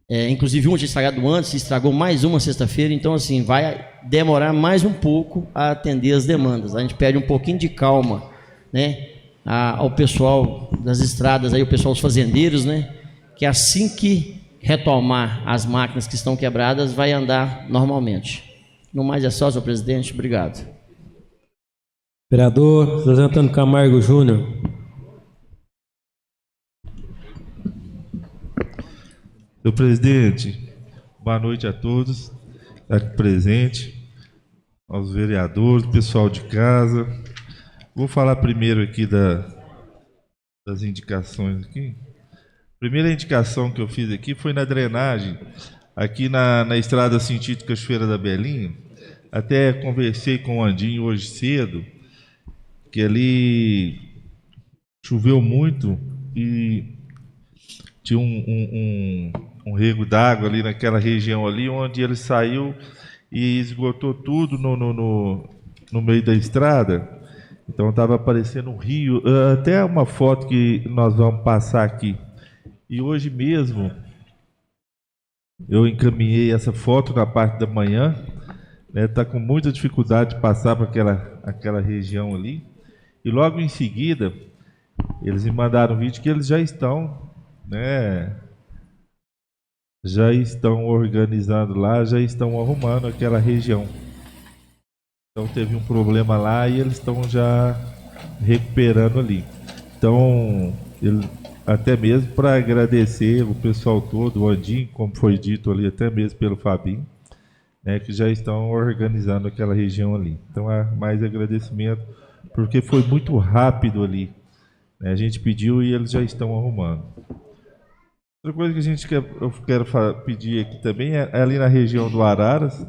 inclusive uma tinha estragado antes, estragou mais uma sexta-feira, então assim, vai demorar mais um pouco a atender as demandas. A gente pede um pouquinho de calma, né, ao pessoal das estradas, aí, o pessoal dos fazendeiros, né, que assim que retomar as máquinas que estão quebradas, vai andar normalmente. No mais é só, senhor presidente, obrigado. Vereador José Antônio Camargo Júnior. Senhor presidente, boa noite a todos aqui presentes, aos vereadores, pessoal de casa. Vou falar primeiro aqui das indicações aqui. A primeira indicação que eu fiz aqui foi na drenagem, aqui na estrada sentido Cachoeira da Belinha. Até conversei com o Andinho hoje cedo, que ali choveu muito e tinha um rego d'água ali naquela região ali, onde ele saiu e esgotou tudo no meio da estrada. Então estava aparecendo um rio, até uma foto que nós vamos passar aqui. E hoje mesmo eu encaminhei essa foto na parte da manhã, né, tá com muita dificuldade de passar para aquela região ali. E logo em seguida eles me mandaram um vídeo que eles já estão, né, já estão organizando lá, já estão arrumando aquela região. Então teve um problema lá e eles estão já recuperando ali. Então, até mesmo para agradecer o pessoal todo, o Andinho, como foi dito ali, até mesmo pelo Fabinho, né, que já estão organizando aquela região ali. Então, mais agradecimento, porque foi muito rápido ali, né, a gente pediu e eles já estão arrumando. Outra coisa que eu quero pedir aqui também é ali na região do Araras.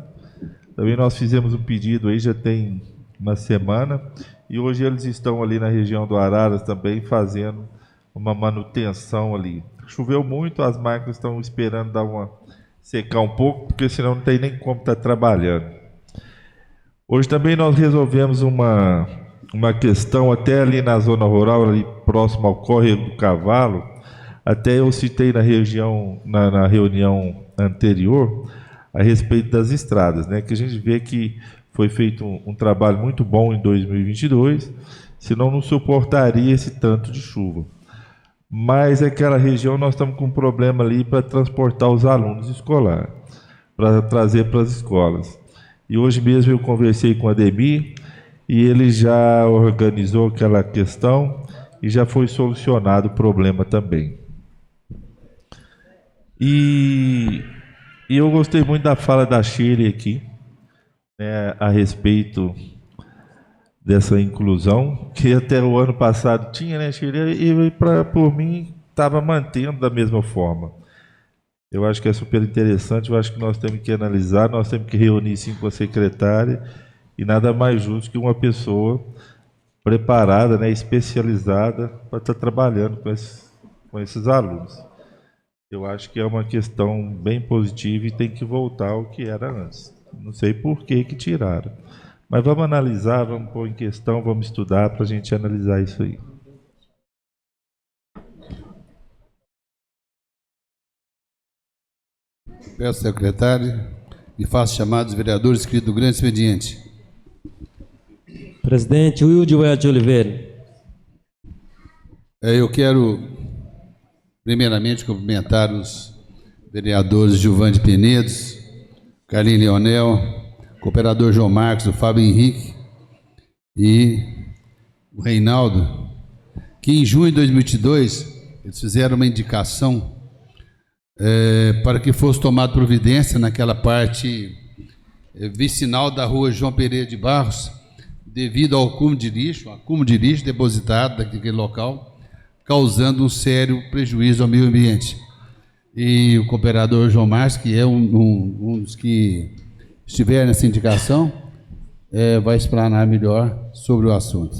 Também nós fizemos um pedido aí, já tem uma semana, e hoje eles estão ali na região do Araras também fazendo uma manutenção ali. Choveu muito, as máquinas estão esperando secar um pouco, porque senão não tem nem como estar trabalhando. Hoje também nós resolvemos uma questão até ali na zona rural, ali próximo ao Córrego do Cavalo. Até eu citei na reunião anterior a respeito das estradas, né? Que a gente vê que foi feito um trabalho muito bom em 2022, senão não suportaria esse tanto de chuva. Mas aquela região nós estamos com um problema ali para transportar os alunos escolares, para trazer para as escolas. E hoje mesmo eu conversei com a Ademir e ele já organizou aquela questão e já foi solucionado o problema também. E eu gostei muito da fala da Shirley aqui, né, a respeito dessa inclusão, que até o ano passado tinha, né, Shirley, e por mim estava mantendo da mesma forma. Eu acho que é super interessante, eu acho que nós temos que analisar, nós temos que reunir sim com a secretária, e nada mais justo que uma pessoa preparada, né, especializada para estar trabalhando com esses alunos. Eu acho que é uma questão bem positiva e tem que voltar ao que era antes. Não sei por que tiraram. Mas vamos analisar, vamos pôr em questão, vamos estudar para a gente analisar isso aí. Peço, secretário, e faço chamar dos vereadores inscritos do grande expediente. Presidente Wilde de Oliveira. Eu quero, primeiramente, cumprimentar os vereadores Gilvande Penedos, Carlinhos Leonel, cooperador João Marcos, o Fábio Henrique e o Reinaldo, que em junho de 2022 eles fizeram uma indicação para que fosse tomada providência naquela parte vicinal da rua João Pereira de Barros, devido ao acúmulo de lixo depositado daquele local, causando um sério prejuízo ao meio ambiente. E o cooperador João Marcos, que é um dos que estiver nessa indicação, vai explanar melhor sobre o assunto.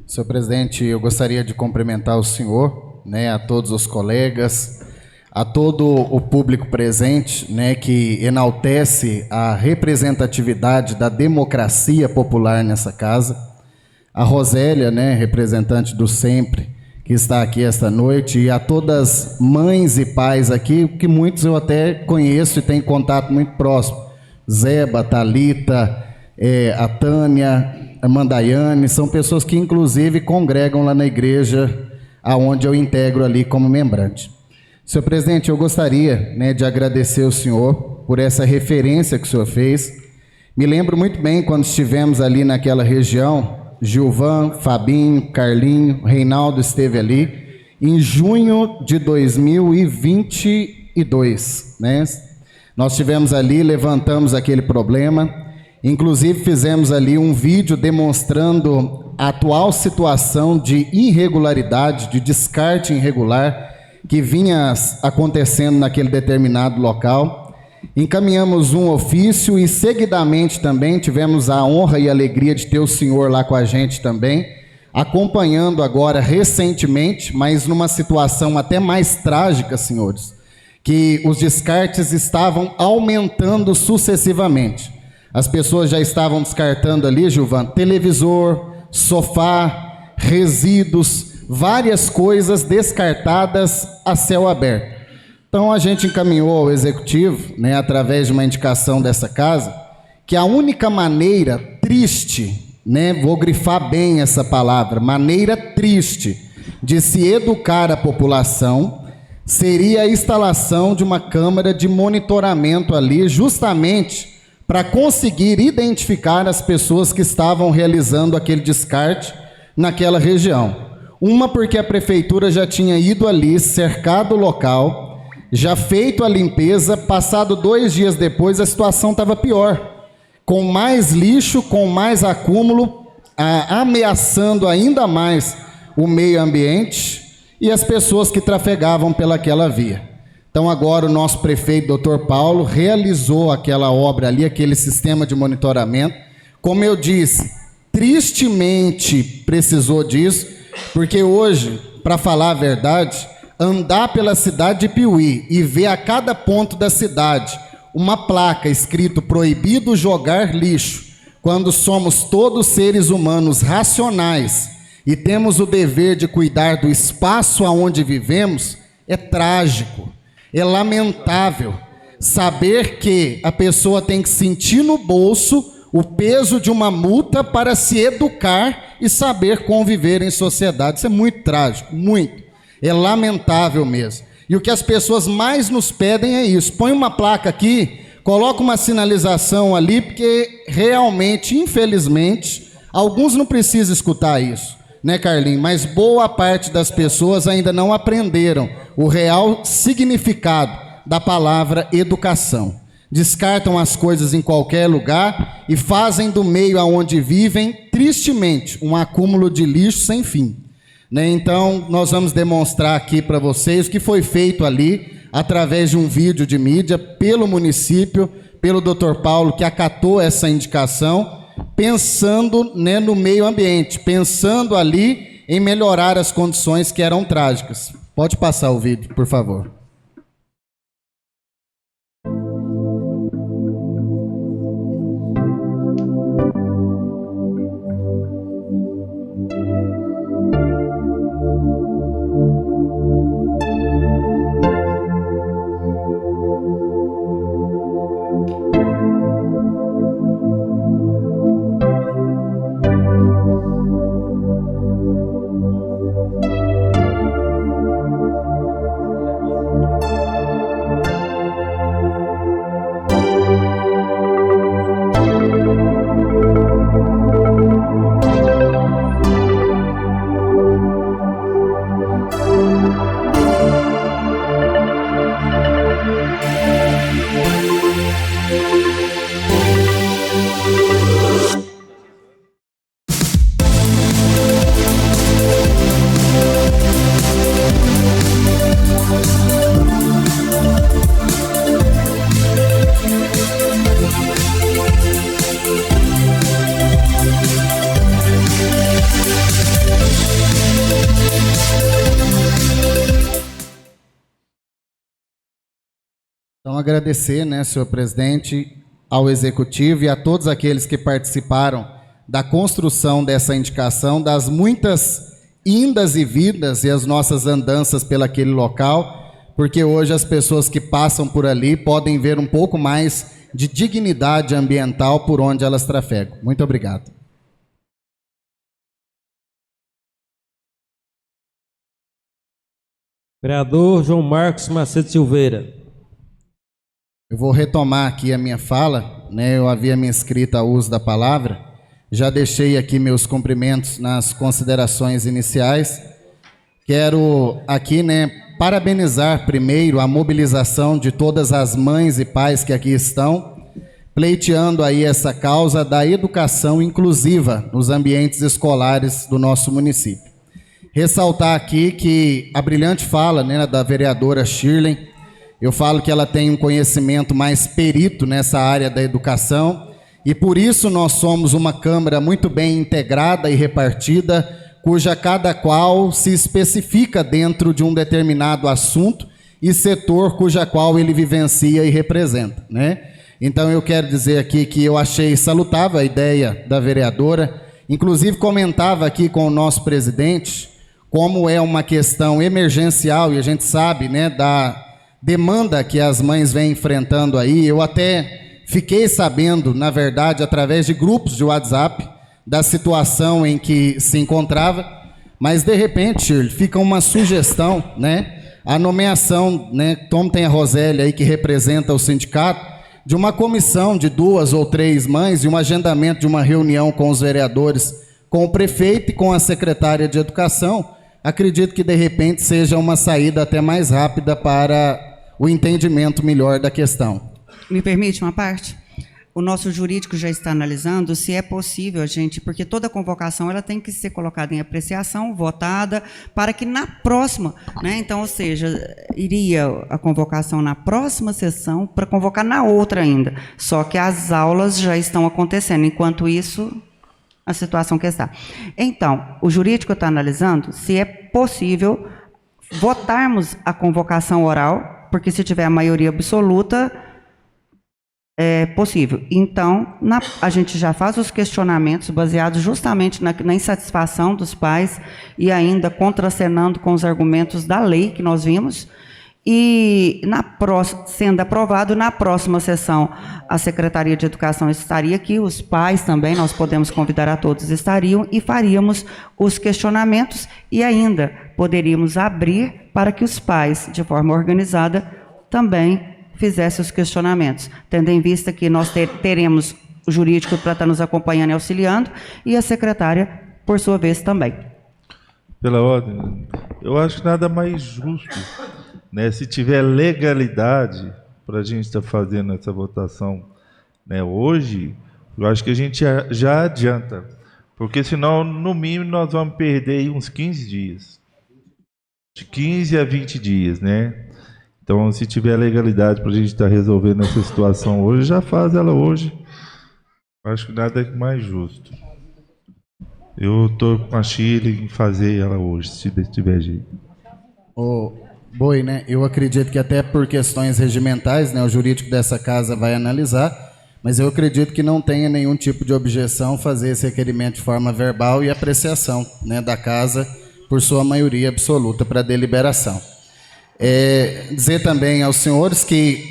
Senhor presidente, eu gostaria de cumprimentar o senhor, né, a todos os colegas, a todo o público presente, né, que enaltece a representatividade da democracia popular nessa casa, a Rosélia, né, representante do Sempre, que está aqui esta noite, e a todas mães e pais aqui, que muitos eu até conheço e tenho contato muito próximo, Zeba, Thalita, a Tânia, a Mandaiane, são pessoas que inclusive congregam lá na igreja, aonde eu integro ali como membrante. Senhor presidente, eu gostaria, né, de agradecer ao senhor por essa referência que o senhor fez. Me lembro muito bem quando estivemos ali naquela região, Gilvan, Fabinho, Carlinho, Reinaldo esteve ali, em junho de 2022, né? Nós estivemos ali, levantamos aquele problema, inclusive fizemos ali um vídeo demonstrando a atual situação de irregularidade, de descarte irregular, que vinha acontecendo naquele determinado local. Encaminhamos um ofício e seguidamente também tivemos a honra e alegria de ter o senhor lá com a gente também, acompanhando agora recentemente, mas numa situação até mais trágica, senhores, que os descartes estavam aumentando sucessivamente. As pessoas já estavam descartando ali, Gilvan, televisor, sofá, resíduos, várias coisas descartadas a céu aberto. Então a gente encaminhou ao executivo, né, através de uma indicação dessa casa, que a única maneira triste, né, vou grifar bem essa palavra, maneira triste de se educar a população seria a instalação de uma câmara de monitoramento ali, justamente para conseguir identificar as pessoas que estavam realizando aquele descarte naquela região. Uma porque a prefeitura já tinha ido ali, cercado o local, já feito a limpeza, passado 2 dias depois a situação estava pior, com mais lixo, com mais acúmulo, ameaçando ainda mais o meio ambiente, e as pessoas que trafegavam pelaquela via. Então agora o nosso prefeito, Dr. Paulo, realizou aquela obra ali, aquele sistema de monitoramento. Como eu disse, tristemente precisou disso, porque hoje, para falar a verdade, andar pela cidade de Piuí e ver a cada ponto da cidade uma placa escrito proibido jogar lixo, quando somos todos seres humanos racionais e temos o dever de cuidar do espaço aonde vivemos, é trágico, é lamentável saber que a pessoa tem que sentir no bolso o peso de uma multa para se educar e saber conviver em sociedade. Isso é muito trágico, muito. É lamentável mesmo. E o que as pessoas mais nos pedem é isso. Põe uma placa aqui, coloca uma sinalização ali, porque realmente, infelizmente, alguns não precisam escutar isso, né, Carlinhos? Mas boa parte das pessoas ainda não aprenderam o real significado da palavra educação. Descartam as coisas em qualquer lugar e fazem do meio aonde vivem, tristemente, um acúmulo de lixo sem fim. Então, nós vamos demonstrar aqui para vocês o que foi feito ali, através de um vídeo de mídia, pelo município, pelo Dr. Paulo, que acatou essa indicação, pensando, né, no meio ambiente, pensando ali em melhorar as condições que eram trágicas. Pode passar o vídeo, por favor. Então, agradecer, né, senhor presidente, ao executivo e a todos aqueles que participaram da construção dessa indicação, das muitas indas e vindas e as nossas andanças pelaquele local, porque hoje as pessoas que passam por ali podem ver um pouco mais de dignidade ambiental por onde elas trafegam. Muito obrigado. Vereador João Marcos Macedo Silveira. Eu vou retomar aqui a minha fala, né? Eu havia me inscrito ao uso da palavra, já deixei aqui meus cumprimentos nas considerações iniciais. Quero aqui, né, parabenizar primeiro a mobilização de todas as mães e pais que aqui estão, pleiteando aí essa causa da educação inclusiva nos ambientes escolares do nosso município. Ressaltar aqui que a brilhante fala, né, da vereadora Shirley, eu falo que ela tem um conhecimento mais perito nessa área da educação e por isso nós somos uma Câmara muito bem integrada e repartida, cuja cada qual se especifica dentro de um determinado assunto e setor cuja qual ele vivencia e representa, né? Então eu quero dizer aqui que eu achei salutável a ideia da vereadora, inclusive comentava aqui com o nosso presidente como é uma questão emergencial e a gente sabe, né, da demanda que as mães vêm enfrentando aí. Eu até fiquei sabendo, na verdade, através de grupos de WhatsApp, da situação em que se encontrava, mas de repente, Shirley, fica uma sugestão, né? A nomeação, né? Tom tem a Rosélia aí que representa o sindicato, de uma comissão de 2 ou 3 mães e um agendamento de uma reunião com os vereadores, com o prefeito e com a secretária de Educação. Acredito que de repente seja uma saída até mais rápida para o entendimento melhor da questão. Me permite uma parte? o nosso jurídico já está analisando se é possível a gente, porque toda convocação ela tem que ser colocada em apreciação, votada, para que na próxima, né, então, ou seja, iria a convocação na próxima sessão para convocar na outra ainda, só que as aulas já estão acontecendo, enquanto isso, a situação que está. Então, o jurídico está analisando se é possível votarmos a convocação oral, porque se tiver a maioria absoluta, é possível. Então, a gente já faz os questionamentos baseados justamente na insatisfação dos pais e ainda contracenando com os argumentos da lei que nós vimos. E, sendo aprovado, na próxima sessão, a Secretaria de Educação estaria aqui, os pais também, nós podemos convidar a todos, estariam, e faríamos os questionamentos e ainda poderíamos abrir para que os pais, de forma organizada, também fizesse os questionamentos, tendo em vista que nós teremos o jurídico para estar nos acompanhando e auxiliando, e a secretária, por sua vez, também. Pela ordem, eu acho que nada mais justo, né, se tiver legalidade para a gente estar fazendo essa votação, né, hoje, eu acho que a gente já adianta, porque senão, no mínimo, nós vamos perder aí uns 15 dias, de 15 a 20 dias, né? Então, se tiver legalidade para a gente estar resolvendo essa situação hoje, já faz ela hoje. Acho que nada é mais justo. Eu estou com a Chile em fazer ela hoje, se tiver jeito. Ô, Boi, né? Eu acredito que até por questões regimentais, né, o jurídico dessa casa vai analisar, mas eu acredito que não tenha nenhum tipo de objeção fazer esse requerimento de forma verbal e apreciação, né, da casa por sua maioria absoluta para deliberação. Dizer também aos senhores que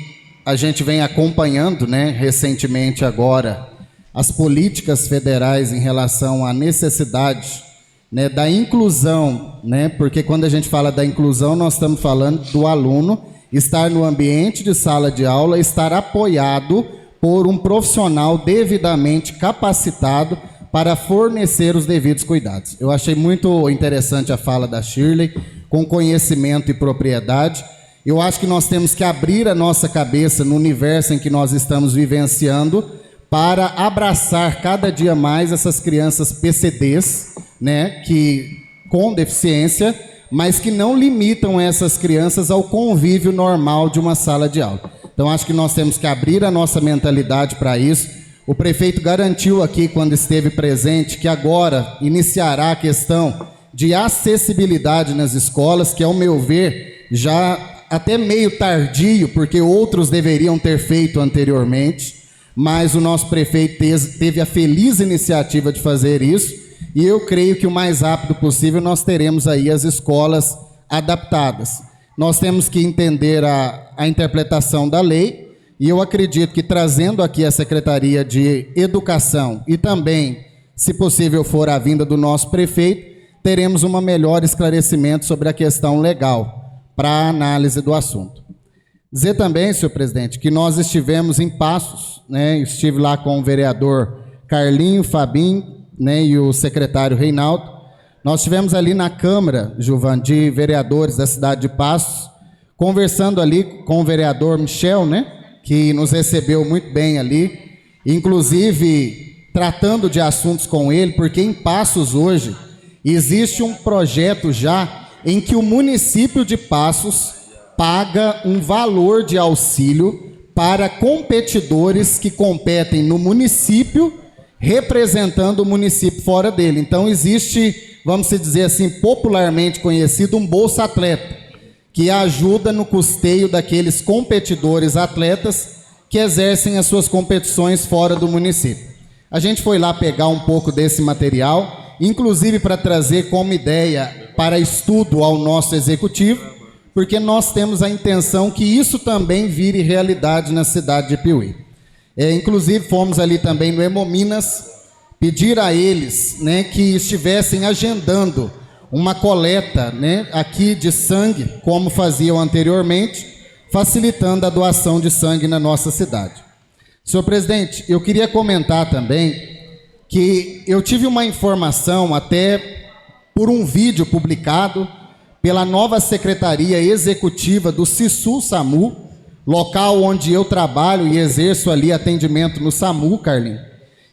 a gente vem acompanhando, né, recentemente agora as políticas federais em relação à necessidade, né, da inclusão, né, porque quando a gente fala da inclusão nós estamos falando do aluno estar no ambiente de sala de aula, estar apoiado por um profissional devidamente capacitado para fornecer os devidos cuidados. Eu achei muito interessante a fala da Shirley, com conhecimento e propriedade. Eu acho que nós temos que abrir a nossa cabeça no universo em que nós estamos vivenciando para abraçar cada dia mais essas crianças PCDs, né, com deficiência, mas que não limitam essas crianças ao convívio normal de uma sala de aula. Então, acho que nós temos que abrir a nossa mentalidade para isso. O prefeito garantiu aqui, quando esteve presente, que agora iniciará a questão de acessibilidade nas escolas, que, ao meu ver, já até meio tardio, porque outros deveriam ter feito anteriormente, mas o nosso prefeito teve a feliz iniciativa de fazer isso, e eu creio que o mais rápido possível nós teremos aí as escolas adaptadas. Nós temos que entender a interpretação da lei, e eu acredito que trazendo aqui a Secretaria de Educação e também, se possível for a vinda do nosso prefeito, teremos um melhor esclarecimento sobre a questão legal para a análise do assunto. Dizer também, senhor presidente, que nós estivemos em Passos, né, estive lá com o vereador Carlinho, Fabinho, né, e o secretário Reinaldo. Nós estivemos ali na Câmara, Gilvan, de vereadores da cidade de Passos, conversando ali com o vereador Michel, né, que nos recebeu muito bem ali, inclusive tratando de assuntos com ele, porque em Passos hoje existe um projeto já em que o município de Passos paga um valor de auxílio para competidores que competem no município, representando o município fora dele. Então existe, vamos dizer assim, popularmente conhecido, um Bolsa Atleta, que ajuda no custeio daqueles competidores atletas que exercem as suas competições fora do município. A gente foi lá pegar um pouco desse material, inclusive para trazer como ideia para estudo ao nosso executivo, porque nós temos a intenção que isso também vire realidade na cidade de Piuí. Inclusive fomos ali também no Hemominas, pedir a eles, né, que estivessem agendando uma coleta, né, aqui de sangue, como faziam anteriormente, facilitando a doação de sangue na nossa cidade. Senhor presidente, eu queria comentar também que eu tive uma informação até por um vídeo publicado pela nova Secretaria Executiva do SISU-SAMU, local onde eu trabalho e exerço ali atendimento no SAMU, Carlinhos,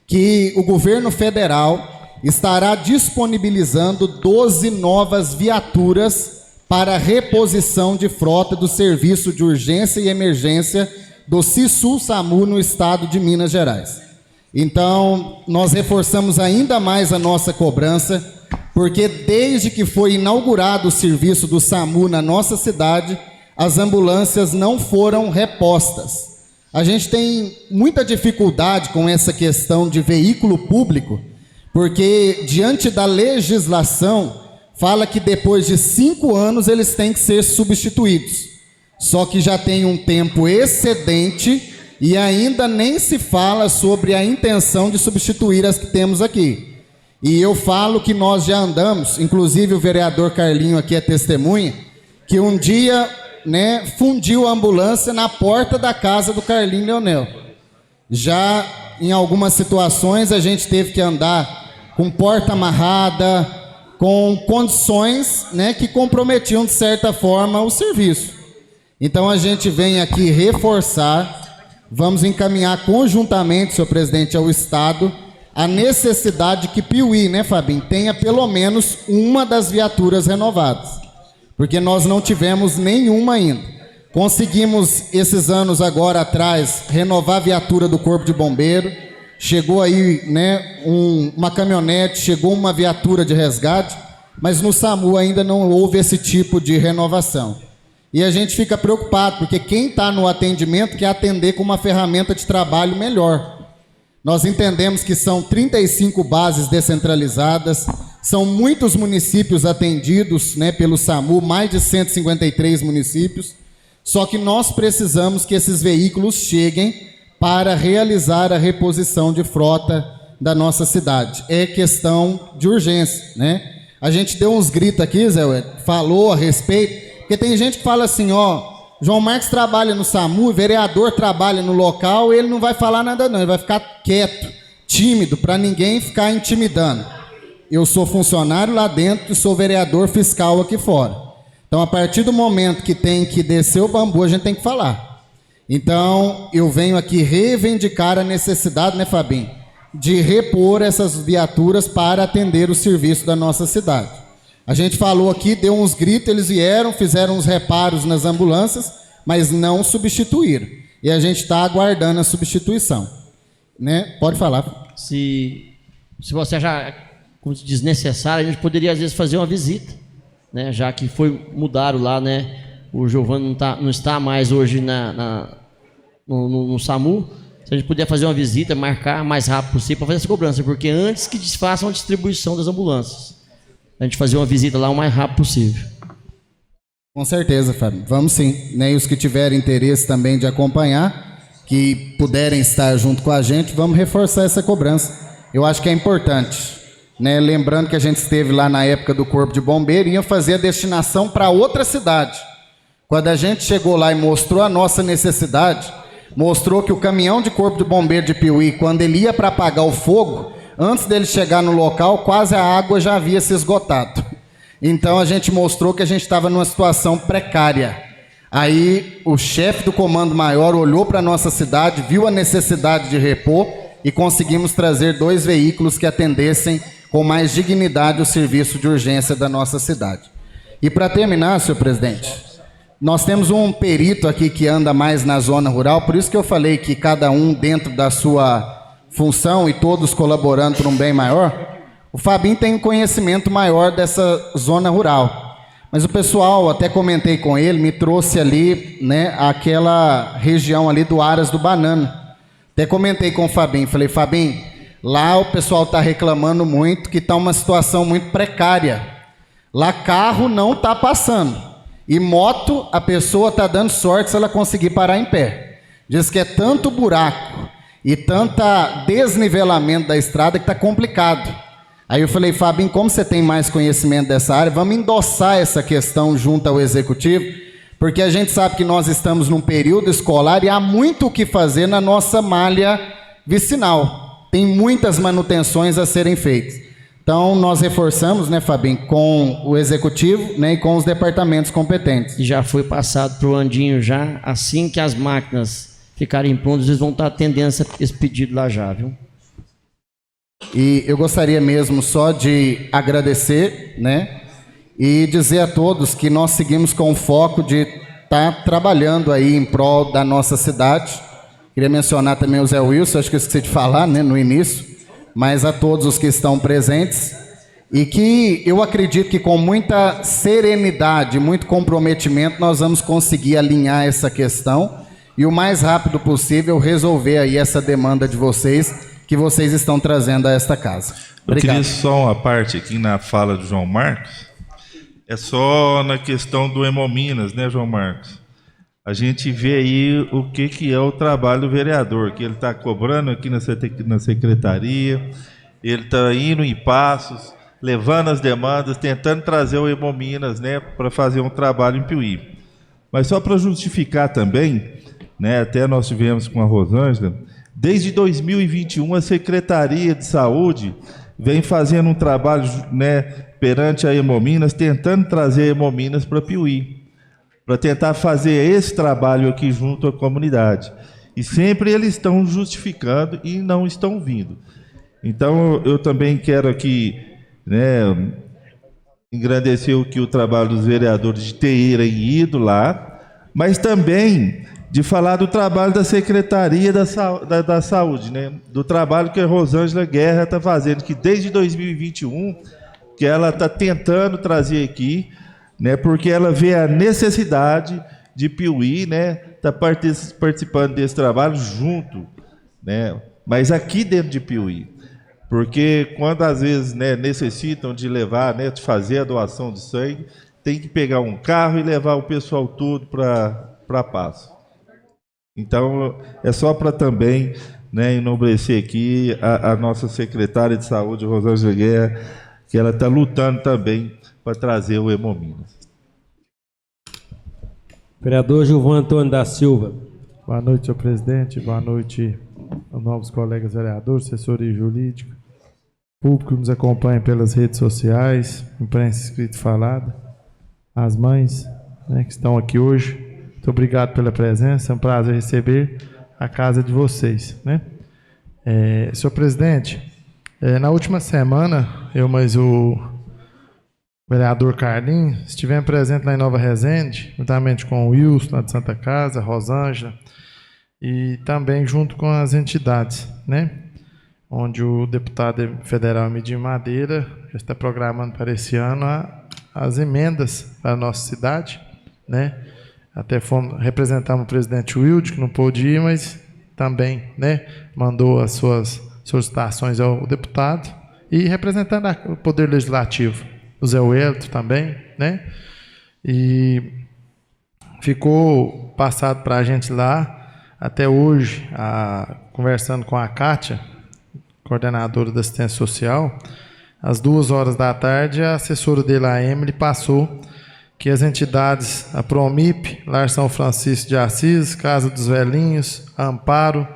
que o governo federal estará disponibilizando 12 novas viaturas para reposição de frota do Serviço de Urgência e Emergência do CISU-SAMU no estado de Minas Gerais. Então, nós reforçamos ainda mais a nossa cobrança, porque desde que foi inaugurado o serviço do SAMU na nossa cidade, as ambulâncias não foram repostas. A gente tem muita dificuldade com essa questão de veículo público, porque diante da legislação, fala que depois de 5 anos eles têm que ser substituídos. Só que já tem um tempo excedente e ainda nem se fala sobre a intenção de substituir as que temos aqui. E eu falo que nós já andamos, inclusive o vereador Carlinho aqui é testemunha, que um dia, né, fundiu a ambulância na porta da casa do Carlinho Leonel. Já em algumas situações a gente teve que andar com porta amarrada, com condições, né, que comprometiam de certa forma o serviço. Então a gente vem aqui reforçar, vamos encaminhar conjuntamente, senhor presidente, ao Estado, a necessidade que Piuí, né, Fabinho, tenha pelo menos uma das viaturas renovadas, porque nós não tivemos nenhuma ainda. Conseguimos, esses anos agora atrás, renovar a viatura do Corpo de Bombeiro, chegou aí, né, uma caminhonete, chegou uma viatura de resgate, mas no SAMU ainda não houve esse tipo de renovação. E a gente fica preocupado, porque quem está no atendimento quer atender com uma ferramenta de trabalho melhor. Nós entendemos que são 35 bases descentralizadas, são muitos municípios atendidos, né, pelo SAMU, mais de 153 municípios, só que nós precisamos que esses veículos cheguem para realizar a reposição de frota da nossa cidade. É questão de urgência, né? A gente deu uns gritos aqui, Zé Ué, falou a respeito, porque tem gente que fala assim, ó, João Marcos trabalha no SAMU, o vereador trabalha no local, ele não vai falar nada não, ele vai ficar quieto, tímido, para ninguém ficar intimidando. Eu sou funcionário lá dentro e sou vereador fiscal aqui fora. Então, a partir do momento que tem que descer o bambu, a gente tem que falar. Então, eu venho aqui reivindicar a necessidade, né, Fabinho, de repor essas viaturas para atender o serviço da nossa cidade. A gente falou aqui, deu uns gritos, eles vieram, fizeram uns reparos nas ambulâncias, mas não substituíram. E a gente está aguardando a substituição. Né? Pode falar. Se você achar desnecessário, a gente poderia, às vezes, fazer uma visita, né? Já que mudaram lá, né? O Giovanni não está mais hoje no SAMU. Se a gente puder fazer uma visita, marcar mais rápido possível para fazer essa cobrança, porque antes que façam a distribuição das ambulâncias, a gente fazer uma visita lá o mais rápido possível. Com certeza, Fábio. Vamos sim. Né? E os que tiverem interesse também de acompanhar, que puderem estar junto com a gente, vamos reforçar essa cobrança. Eu acho que é importante. Né? Lembrando que a gente esteve lá na época do Corpo de Bombeiro e ia fazer a destinação para outra cidade. Quando a gente chegou lá e mostrou a nossa necessidade, mostrou que o caminhão de Corpo de Bombeiro de Piuí, quando ele ia para apagar o fogo, antes dele chegar no local, quase a água já havia se esgotado. Então a gente mostrou que a gente estava numa situação precária. Aí o chefe do Comando Maior olhou para a nossa cidade, viu a necessidade de repor e conseguimos trazer 2 veículos que atendessem com mais dignidade o serviço de urgência da nossa cidade. E para terminar, senhor presidente, nós temos um perito aqui que anda mais na zona rural, por isso que eu falei que cada um dentro da sua função e todos colaborando para um bem maior. O Fabinho tem um conhecimento maior dessa zona rural. Mas o pessoal, até comentei com ele, me trouxe ali, né, aquela região ali do Aras do Banana. Até comentei com o Fabinho, falei, Fabinho, lá o pessoal está reclamando muito que está uma situação muito precária. Lá carro não está passando. E moto, a pessoa está dando sorte se ela conseguir parar em pé. Diz que é tanto buraco e tanta desnivelamento da estrada que está complicado. Aí eu falei, Fabinho, como você tem mais conhecimento dessa área, vamos endossar essa questão junto ao Executivo, porque a gente sabe que nós estamos num período escolar e há muito o que fazer na nossa malha vicinal. Tem muitas manutenções a serem feitas. Então, nós reforçamos, né, Fabinho, com o executivo, né, e com os departamentos competentes. E já foi passado para o Andinho já. Assim que as máquinas ficarem prontas, eles vão estar atendendo esse pedido lá já, viu? E eu gostaria mesmo só de agradecer, né, e dizer a todos que nós seguimos com o foco de estar trabalhando aí em prol da nossa cidade. Queria mencionar também o Zé Wilson, acho que eu esqueci de falar, né, no início, mas a todos os que estão presentes, e que eu acredito que com muita serenidade, muito comprometimento, nós vamos conseguir alinhar essa questão e o mais rápido possível resolver aí essa demanda de vocês, que vocês estão trazendo a esta casa. Obrigado. Eu queria só uma parte aqui na fala do João Marcos, é só na questão do Hemominas, né, João Marcos? A gente vê aí o que é o trabalho do vereador, que ele está cobrando aqui na secretaria, ele está indo em passos, levando as demandas, tentando trazer o Hemominas, né, para fazer um trabalho em Piuí. Mas só para justificar também, né, até nós tivemos com a Rosângela, desde 2021 a Secretaria de Saúde vem fazendo um trabalho, né, perante a Hemominas, tentando trazer a Hemominas para Piuí, para tentar fazer esse trabalho aqui junto à comunidade. E sempre eles estão justificando e não estão vindo. Então, eu também quero aqui, né, engrandecer o trabalho dos vereadores de terem ido lá, mas também de falar do trabalho da Secretaria da Saúde, né, do trabalho que a Rosângela Guerra está fazendo, que desde 2021, que ela está tentando trazer aqui, né, porque ela vê a necessidade de Piuí, né, tá participando desse trabalho junto, né, mas aqui dentro de Piuí, porque quando às vezes, né, necessitam de levar, né, de fazer a doação de sangue, tem que pegar um carro e levar o pessoal todo para Passo. Então é só para também, né, enobrecer aqui a nossa secretária de saúde, Rosângela Guerra, que ela está lutando também para trazer o Hemominas. Vereador Gilvan Antônio da Silva. Boa noite, senhor presidente. Boa noite aos novos colegas vereadores, assessoria jurídica, público que nos acompanha pelas redes sociais, imprensa escrita e falada, as mães, né, que estão aqui hoje. Muito obrigado pela presença. É um prazer receber a casa de vocês, né? Senhor presidente, na última semana, eu mais o vereador Carlinhos estivemos presentes lá em Nova Resende, juntamente com o Wilson, lá de Santa Casa, Rosângela, e também junto com as entidades, né? Onde o deputado federal Emidir Madeira está programando para esse ano as emendas para a nossa cidade, né? Até representamos o presidente Wilde, que não pôde ir, mas também, né, mandou as suas solicitações ao deputado, e representando o Poder Legislativo, o Zé Wellington também, né? E ficou passado para a gente lá, até hoje, conversando com a Kátia, coordenadora da assistência social, às 14h, a assessora dele, a Emily, passou que as entidades, a Promip, Lar São Francisco de Assis, Casa dos Velhinhos, Amparo,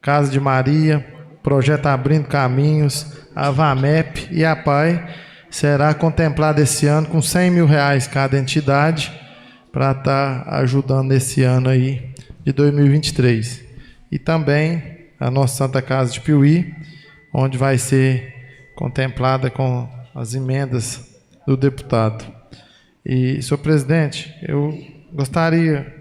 Casa de Maria, Projeto Abrindo Caminhos, a VAMEP e a PAI, será contemplado esse ano com R$100 mil cada entidade, para estar ajudando nesse ano aí de 2023. E também a nossa Santa Casa de Piuí, onde vai ser contemplada com as emendas do deputado. E, senhor presidente, eu gostaria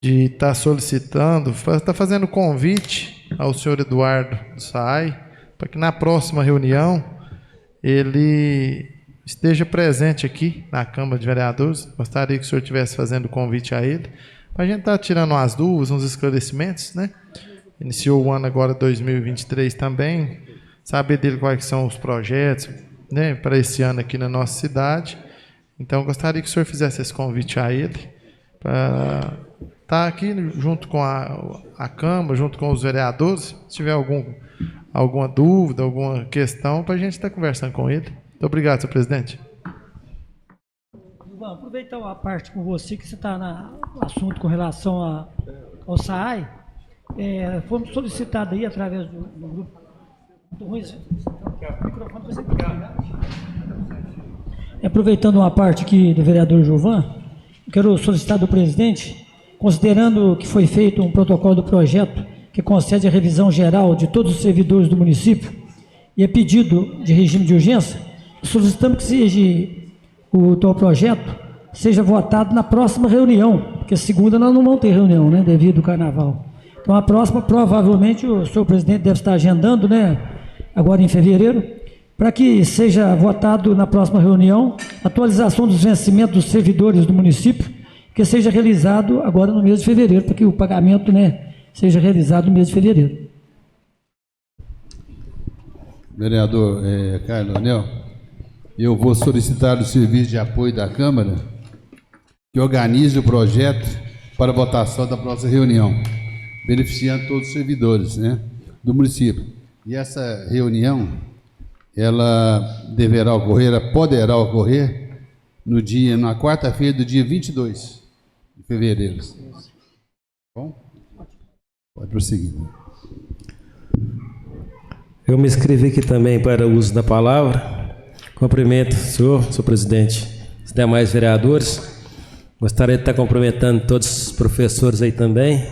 de estar solicitando, estar fazendo convite ao senhor Eduardo do SAAI, para que na próxima reunião ele esteja presente aqui na Câmara de Vereadores. Gostaria que o senhor estivesse fazendo convite a ele, para a gente estar tirando umas dúvidas, uns esclarecimentos, né? Iniciou o ano agora 2023 também, saber dele quais são os projetos, né, para esse ano aqui na nossa cidade. Então, gostaria que o senhor fizesse esse convite a ele, para estar aqui junto com a Câmara, junto com os vereadores, se tiver alguma dúvida, alguma questão, para a gente estar conversando com ele. Muito obrigado, senhor presidente. Vamos aproveitar uma parte com você, que você está no assunto com relação ao SAAI. Fomos solicitados aí, através do grupo Aproveitando uma parte aqui do vereador Gilvan, quero solicitar do presidente, considerando que foi feito um protocolo do projeto que concede a revisão geral de todos os servidores do município e é pedido de regime de urgência, solicitamos que seja o tal projeto seja votado na próxima reunião, porque segunda nós não vamos ter reunião, né, devido ao carnaval. Então a próxima, provavelmente, o senhor presidente deve estar agendando, né, agora em fevereiro, para que seja votado na próxima reunião a atualização dos vencimentos dos servidores do município, que seja realizado agora no mês de fevereiro, para que o pagamento, né, seja realizado no mês de fevereiro. Vereador Carlos Leonel, eu vou solicitar do Serviço de Apoio da Câmara que organize o projeto para votação da próxima reunião, beneficiando todos os servidores, né, do município. E essa reunião, ela deverá ocorrer, ela poderá ocorrer na quarta-feira do dia 22 de fevereiro. Bom? Pode prosseguir. Eu me inscrevi aqui também para o uso da palavra. Cumprimento o senhor presidente, os demais vereadores. Gostaria de estar cumprimentando todos os professores aí também,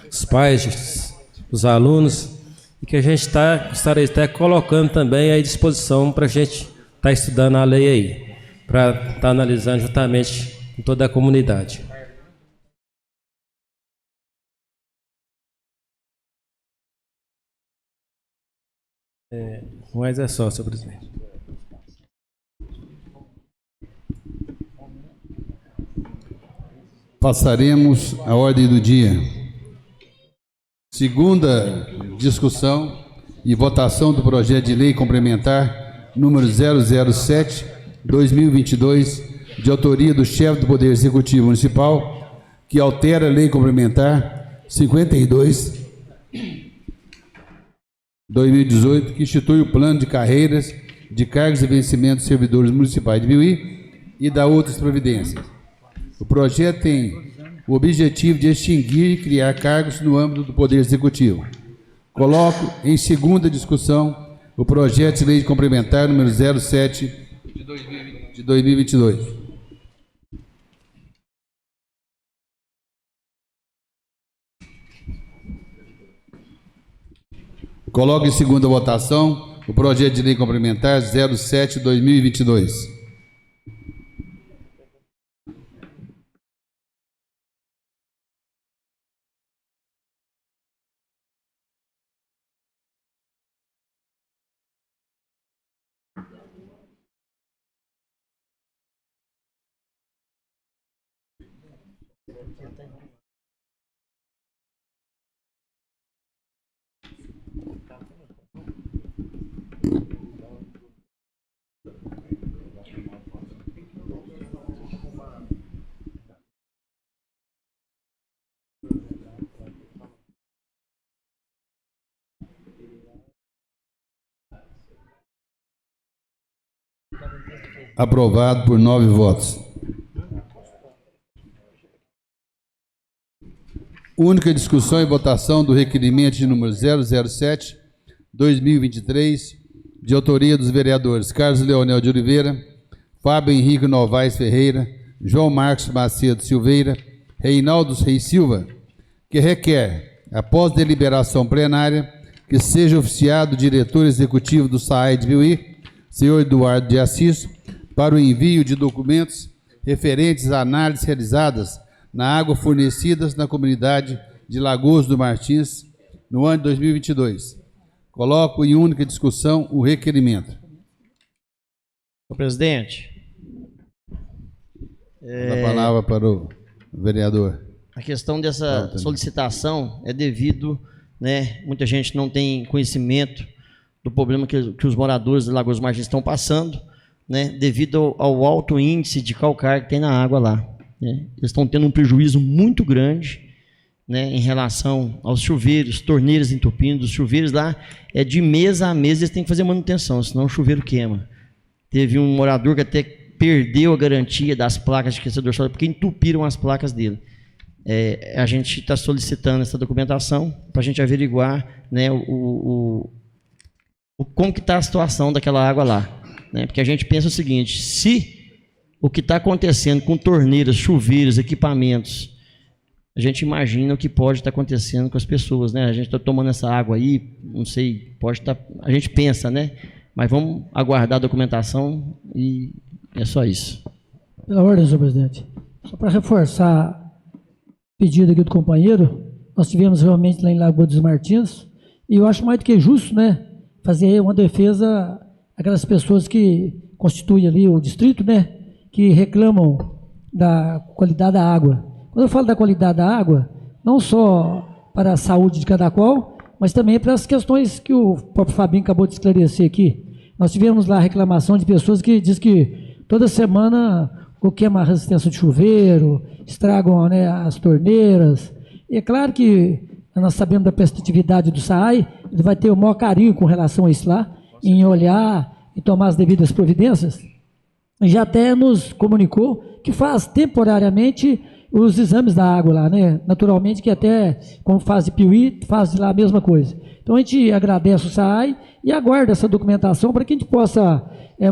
os pais, os alunos, e que a gente gostaria de estar colocando também à disposição para a gente estar estudando a lei aí, para estar analisando juntamente com toda a comunidade. Mas é só, senhor presidente. Passaremos à ordem do dia. Segunda discussão e votação do projeto de lei complementar número 007/2022, de autoria do chefe do Poder Executivo Municipal, que altera a lei complementar 52/2018, que institui o plano de carreiras, de cargos e vencimentos de servidores municipais de Piauí e da outras providências. O projeto tem o objetivo de extinguir e criar cargos no âmbito do Poder Executivo. Coloco em segunda discussão o projeto de lei complementar número 07 de 2022. Coloco em segunda votação o projeto de lei complementar 07 de 2022. Aprovado por 9 votos. Única discussão e votação do requerimento de número 007/2023, de autoria dos vereadores Carlos Leonel de Oliveira, Fábio Henrique Novaes Ferreira, João Marcos Macedo Silveira, Reinaldo Reis Silva, que requer, após deliberação plenária, que seja oficiado o diretor executivo do SAAI de Piauí, senhor Eduardo de Assis, para o envio de documentos referentes a análises realizadas na água fornecidas na comunidade de Lagoas do Martins no ano de 2022. Coloco em única discussão o requerimento. Senhor presidente, A palavra para o vereador. a questão dessa solicitação é devido, né, muita gente não tem conhecimento do problema que os moradores de Lagoas do Martins estão passando, né, devido ao alto índice de calcário que tem na água lá, né. Eles estão tendo um prejuízo muito grande, né, em relação aos chuveiros, torneiras entupindo. Os chuveiros lá, de mês a mês, eles têm que fazer manutenção, senão o chuveiro queima. Teve um morador que até perdeu a garantia das placas de aquecedor solar porque entupiram as placas dele. A gente está solicitando essa documentação para a gente averiguar, né, o como que está a situação daquela água lá, né? Porque a gente pensa o seguinte: se o que está acontecendo com torneiras, chuveiros, equipamentos, a gente imagina o que pode estar acontecendo com as pessoas, né? A gente está tomando essa água aí, não sei, pode estar, a gente pensa, né? Mas vamos aguardar a documentação e é só isso. Pela ordem, senhor presidente. Só para reforçar o pedido aqui do companheiro, nós tivemos realmente lá em Lagoa dos Martins, e eu acho mais do que justo, né, fazer uma defesa àquelas pessoas que constituem ali o distrito, né, que reclamam da qualidade da água. Quando eu falo da qualidade da água, não só para a saúde de cada qual, mas também para as questões que o próprio Fabinho acabou de esclarecer aqui. Nós tivemos lá a reclamação de pessoas que diz que toda semana queima a resistência de chuveiro, estragam, né, as torneiras. E é claro que nós sabemos da prestatividade do SAAI, ele vai ter o maior carinho com relação a isso lá, em olhar e tomar as devidas providências. E já até nos comunicou que faz temporariamente os exames da água lá, né? Naturalmente que até, como faz de Piuí, faz lá a mesma coisa. Então a gente agradece o SAAI e aguarda essa documentação para que a gente possa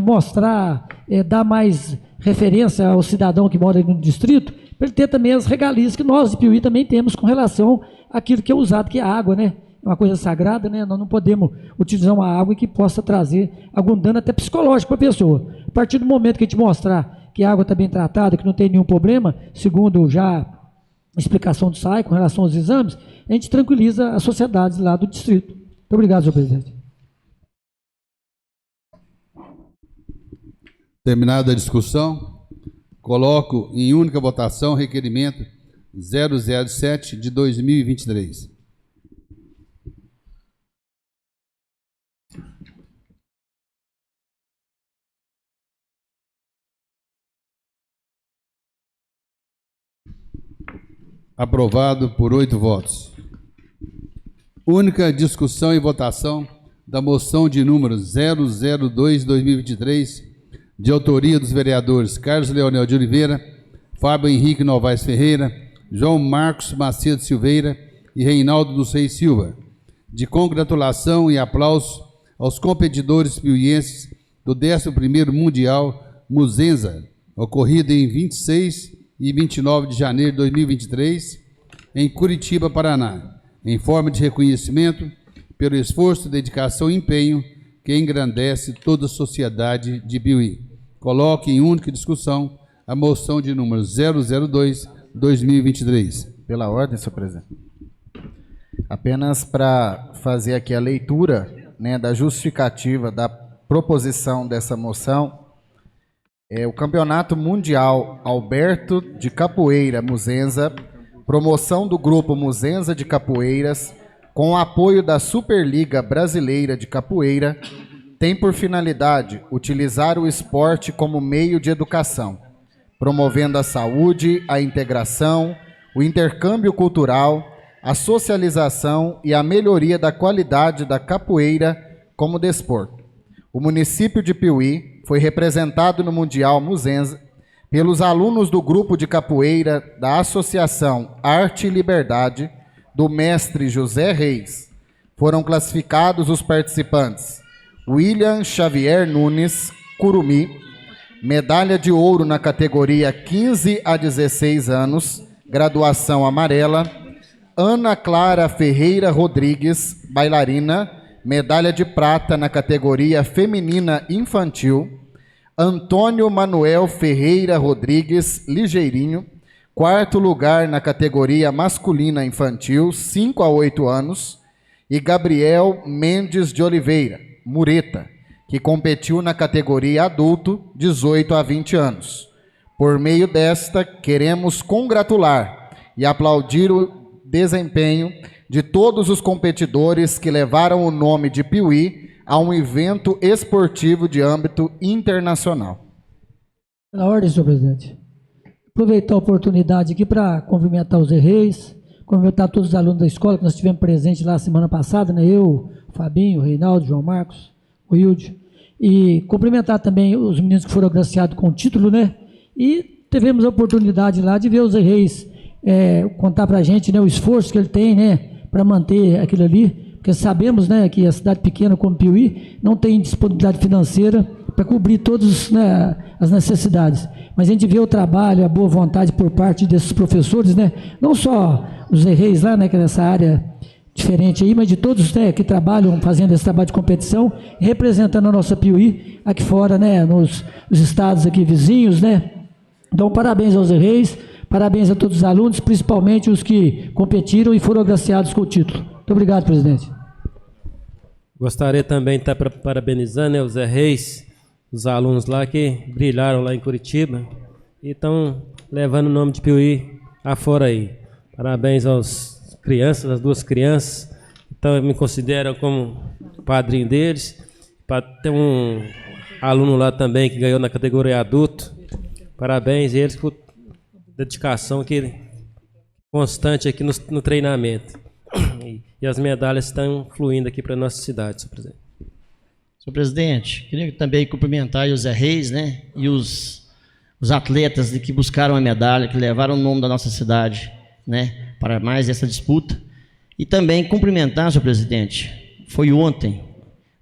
mostrar, dar mais referência ao cidadão que mora no distrito, para ele ter também as regalias que nós de Piuí também temos com relação àquilo que é usado, que é a água, né? É uma coisa sagrada, né? Nós não podemos utilizar uma água que possa trazer algum dano até psicológico para a pessoa. A partir do momento que a gente mostrar que a água está bem tratada, que não tem nenhum problema, segundo já a explicação do SAAI com relação aos exames, a gente tranquiliza a sociedade lá do distrito. Muito obrigado, senhor presidente. Terminada a discussão, coloco em única votação o requerimento 007 de 2023. Aprovado por 8 votos. Única discussão e votação da moção de número 002/2023, de autoria dos vereadores Carlos Leonel de Oliveira, Fábio Henrique Novaes Ferreira, João Marcos Macedo Silveira e Reinaldo dos Reis Silva, de congratulação e aplauso aos competidores piuienses do 11º Mundial Muzenza, ocorrido em 26 e 29 de janeiro de 2023, em Curitiba, Paraná, em forma de reconhecimento pelo esforço, dedicação e empenho que engrandece toda a sociedade de Piuí. Coloque em única discussão a moção de número 002/2023. Pela ordem, senhor presidente. Apenas para fazer aqui a leitura, né, da justificativa da proposição dessa moção, o Campeonato Mundial Alberto de Capoeira Muzenza, promoção do Grupo Muzenza de Capoeiras, com o apoio da Superliga Brasileira de Capoeira, tem por finalidade utilizar o esporte como meio de educação, promovendo a saúde, a integração, o intercâmbio cultural, a socialização e a melhoria da qualidade da capoeira como desporto. O município de Piuí foi representado no Mundial Muzenza pelos alunos do grupo de capoeira da Associação Arte e Liberdade, do mestre José Reis. Foram classificados os participantes: William Xavier Nunes, Curumi, medalha de ouro na categoria 15 a 16 anos, graduação amarela; Ana Clara Ferreira Rodrigues, bailarina, medalha de prata na categoria feminina infantil; Antônio Manuel Ferreira Rodrigues, ligeirinho, 4º lugar na categoria masculina infantil, 5 a 8 anos; e Gabriel Mendes de Oliveira, mureta, que competiu na categoria adulto, 18 a 20 anos. Por meio desta, queremos congratular e aplaudir o desempenho de todos os competidores que levaram o nome de Piuí a um evento esportivo de âmbito internacional. Pela ordem, senhor presidente. Aproveitar a oportunidade aqui para cumprimentar os Reis, cumprimentar todos os alunos da escola que nós tivemos presente lá semana passada, né? Eu, o Fabinho, o Reinaldo, o João Marcos, o Hilde, e cumprimentar também os meninos que foram agraciados com o título, né? E tivemos a oportunidade lá de ver os Reis contar para a gente, né, o esforço que ele tem, né, para manter aquilo ali, porque sabemos, né, que a cidade pequena como Piuí não tem disponibilidade financeira para cobrir todas, né, as necessidades. Mas a gente vê o trabalho, a boa vontade por parte desses professores, né, não só os reis lá, né, que é nessa área diferente aí, mas de todos, né, que trabalham fazendo esse trabalho de competição, representando a nossa Piuí aqui fora, né, nos estados aqui vizinhos, né. Então, parabéns aos reis, parabéns a todos os alunos, principalmente os que competiram e foram agraciados com o título. Muito obrigado, presidente. Gostaria também de estar parabenizando, né, os Zé Reis, os alunos lá que brilharam lá em Curitiba e estão levando o nome de Piuí afora aí. Parabéns aos crianças, as duas crianças. Então, eu me considero como padrinho deles. Tem um aluno lá também que ganhou na categoria adulto. Parabéns a eles por dedicação constante aqui no treinamento. E as medalhas estão fluindo aqui para a nossa cidade, senhor presidente. Senhor presidente, queria também cumprimentar o Zé Reis, né, e os atletas que buscaram a medalha, que levaram o nome da nossa cidade, né, para mais essa disputa. E também cumprimentar, senhor presidente, foi ontem,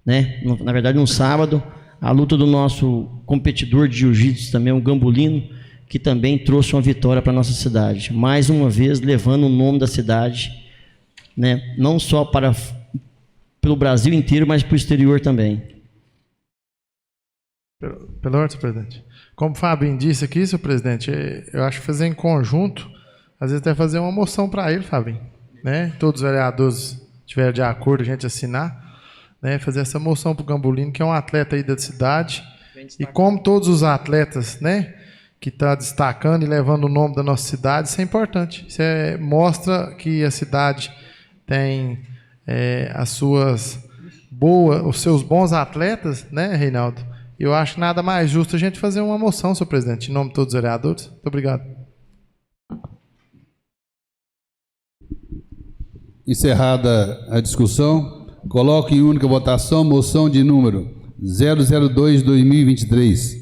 né, na verdade no sábado, a luta do nosso competidor de jiu-jitsu também, o Gambulino, que também trouxe uma vitória para a nossa cidade. Mais uma vez, levando o nome da cidade, né, não só pelo Brasil inteiro, mas para o exterior também. Pelo ordem, senhor presidente. Como o Fabinho disse aqui, senhor presidente, eu acho que fazer em conjunto, às vezes até fazer uma moção para ele, Fabinho, né? Todos os vereadores estiverem de acordo, a gente assinar, né? Fazer essa moção para o Gambulino, que é um atleta aí da cidade, e como todos os atletas, né, que está destacando e levando o nome da nossa cidade, isso é importante. Isso mostra que a cidade tem os seus bons atletas, né, Reinaldo? Eu acho que nada mais justo a gente fazer uma moção, senhor presidente, em nome de todos os vereadores. Muito obrigado. Encerrada a discussão, coloco em única votação moção de número 002/2023.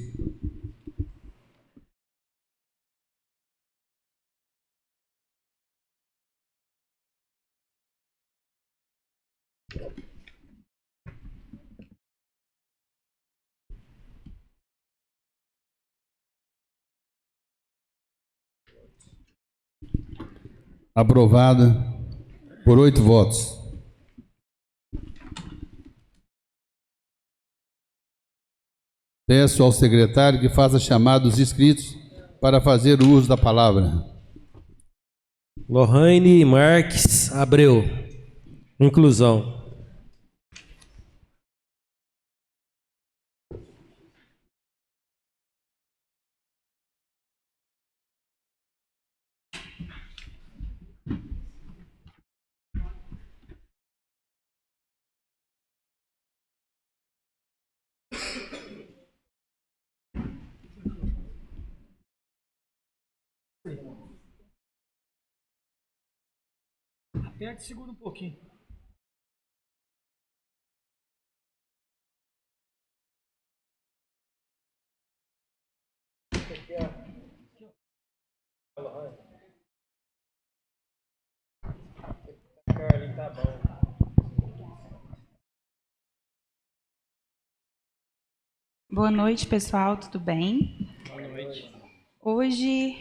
Aprovada por 8 votos. Peço ao secretário que faça chamada dos inscritos para fazer o uso da palavra. Lohane Marques Abreu. Inclusão. Aperta e segura um pouquinho. Boa noite, pessoal, tudo bem? Boa noite. Hoje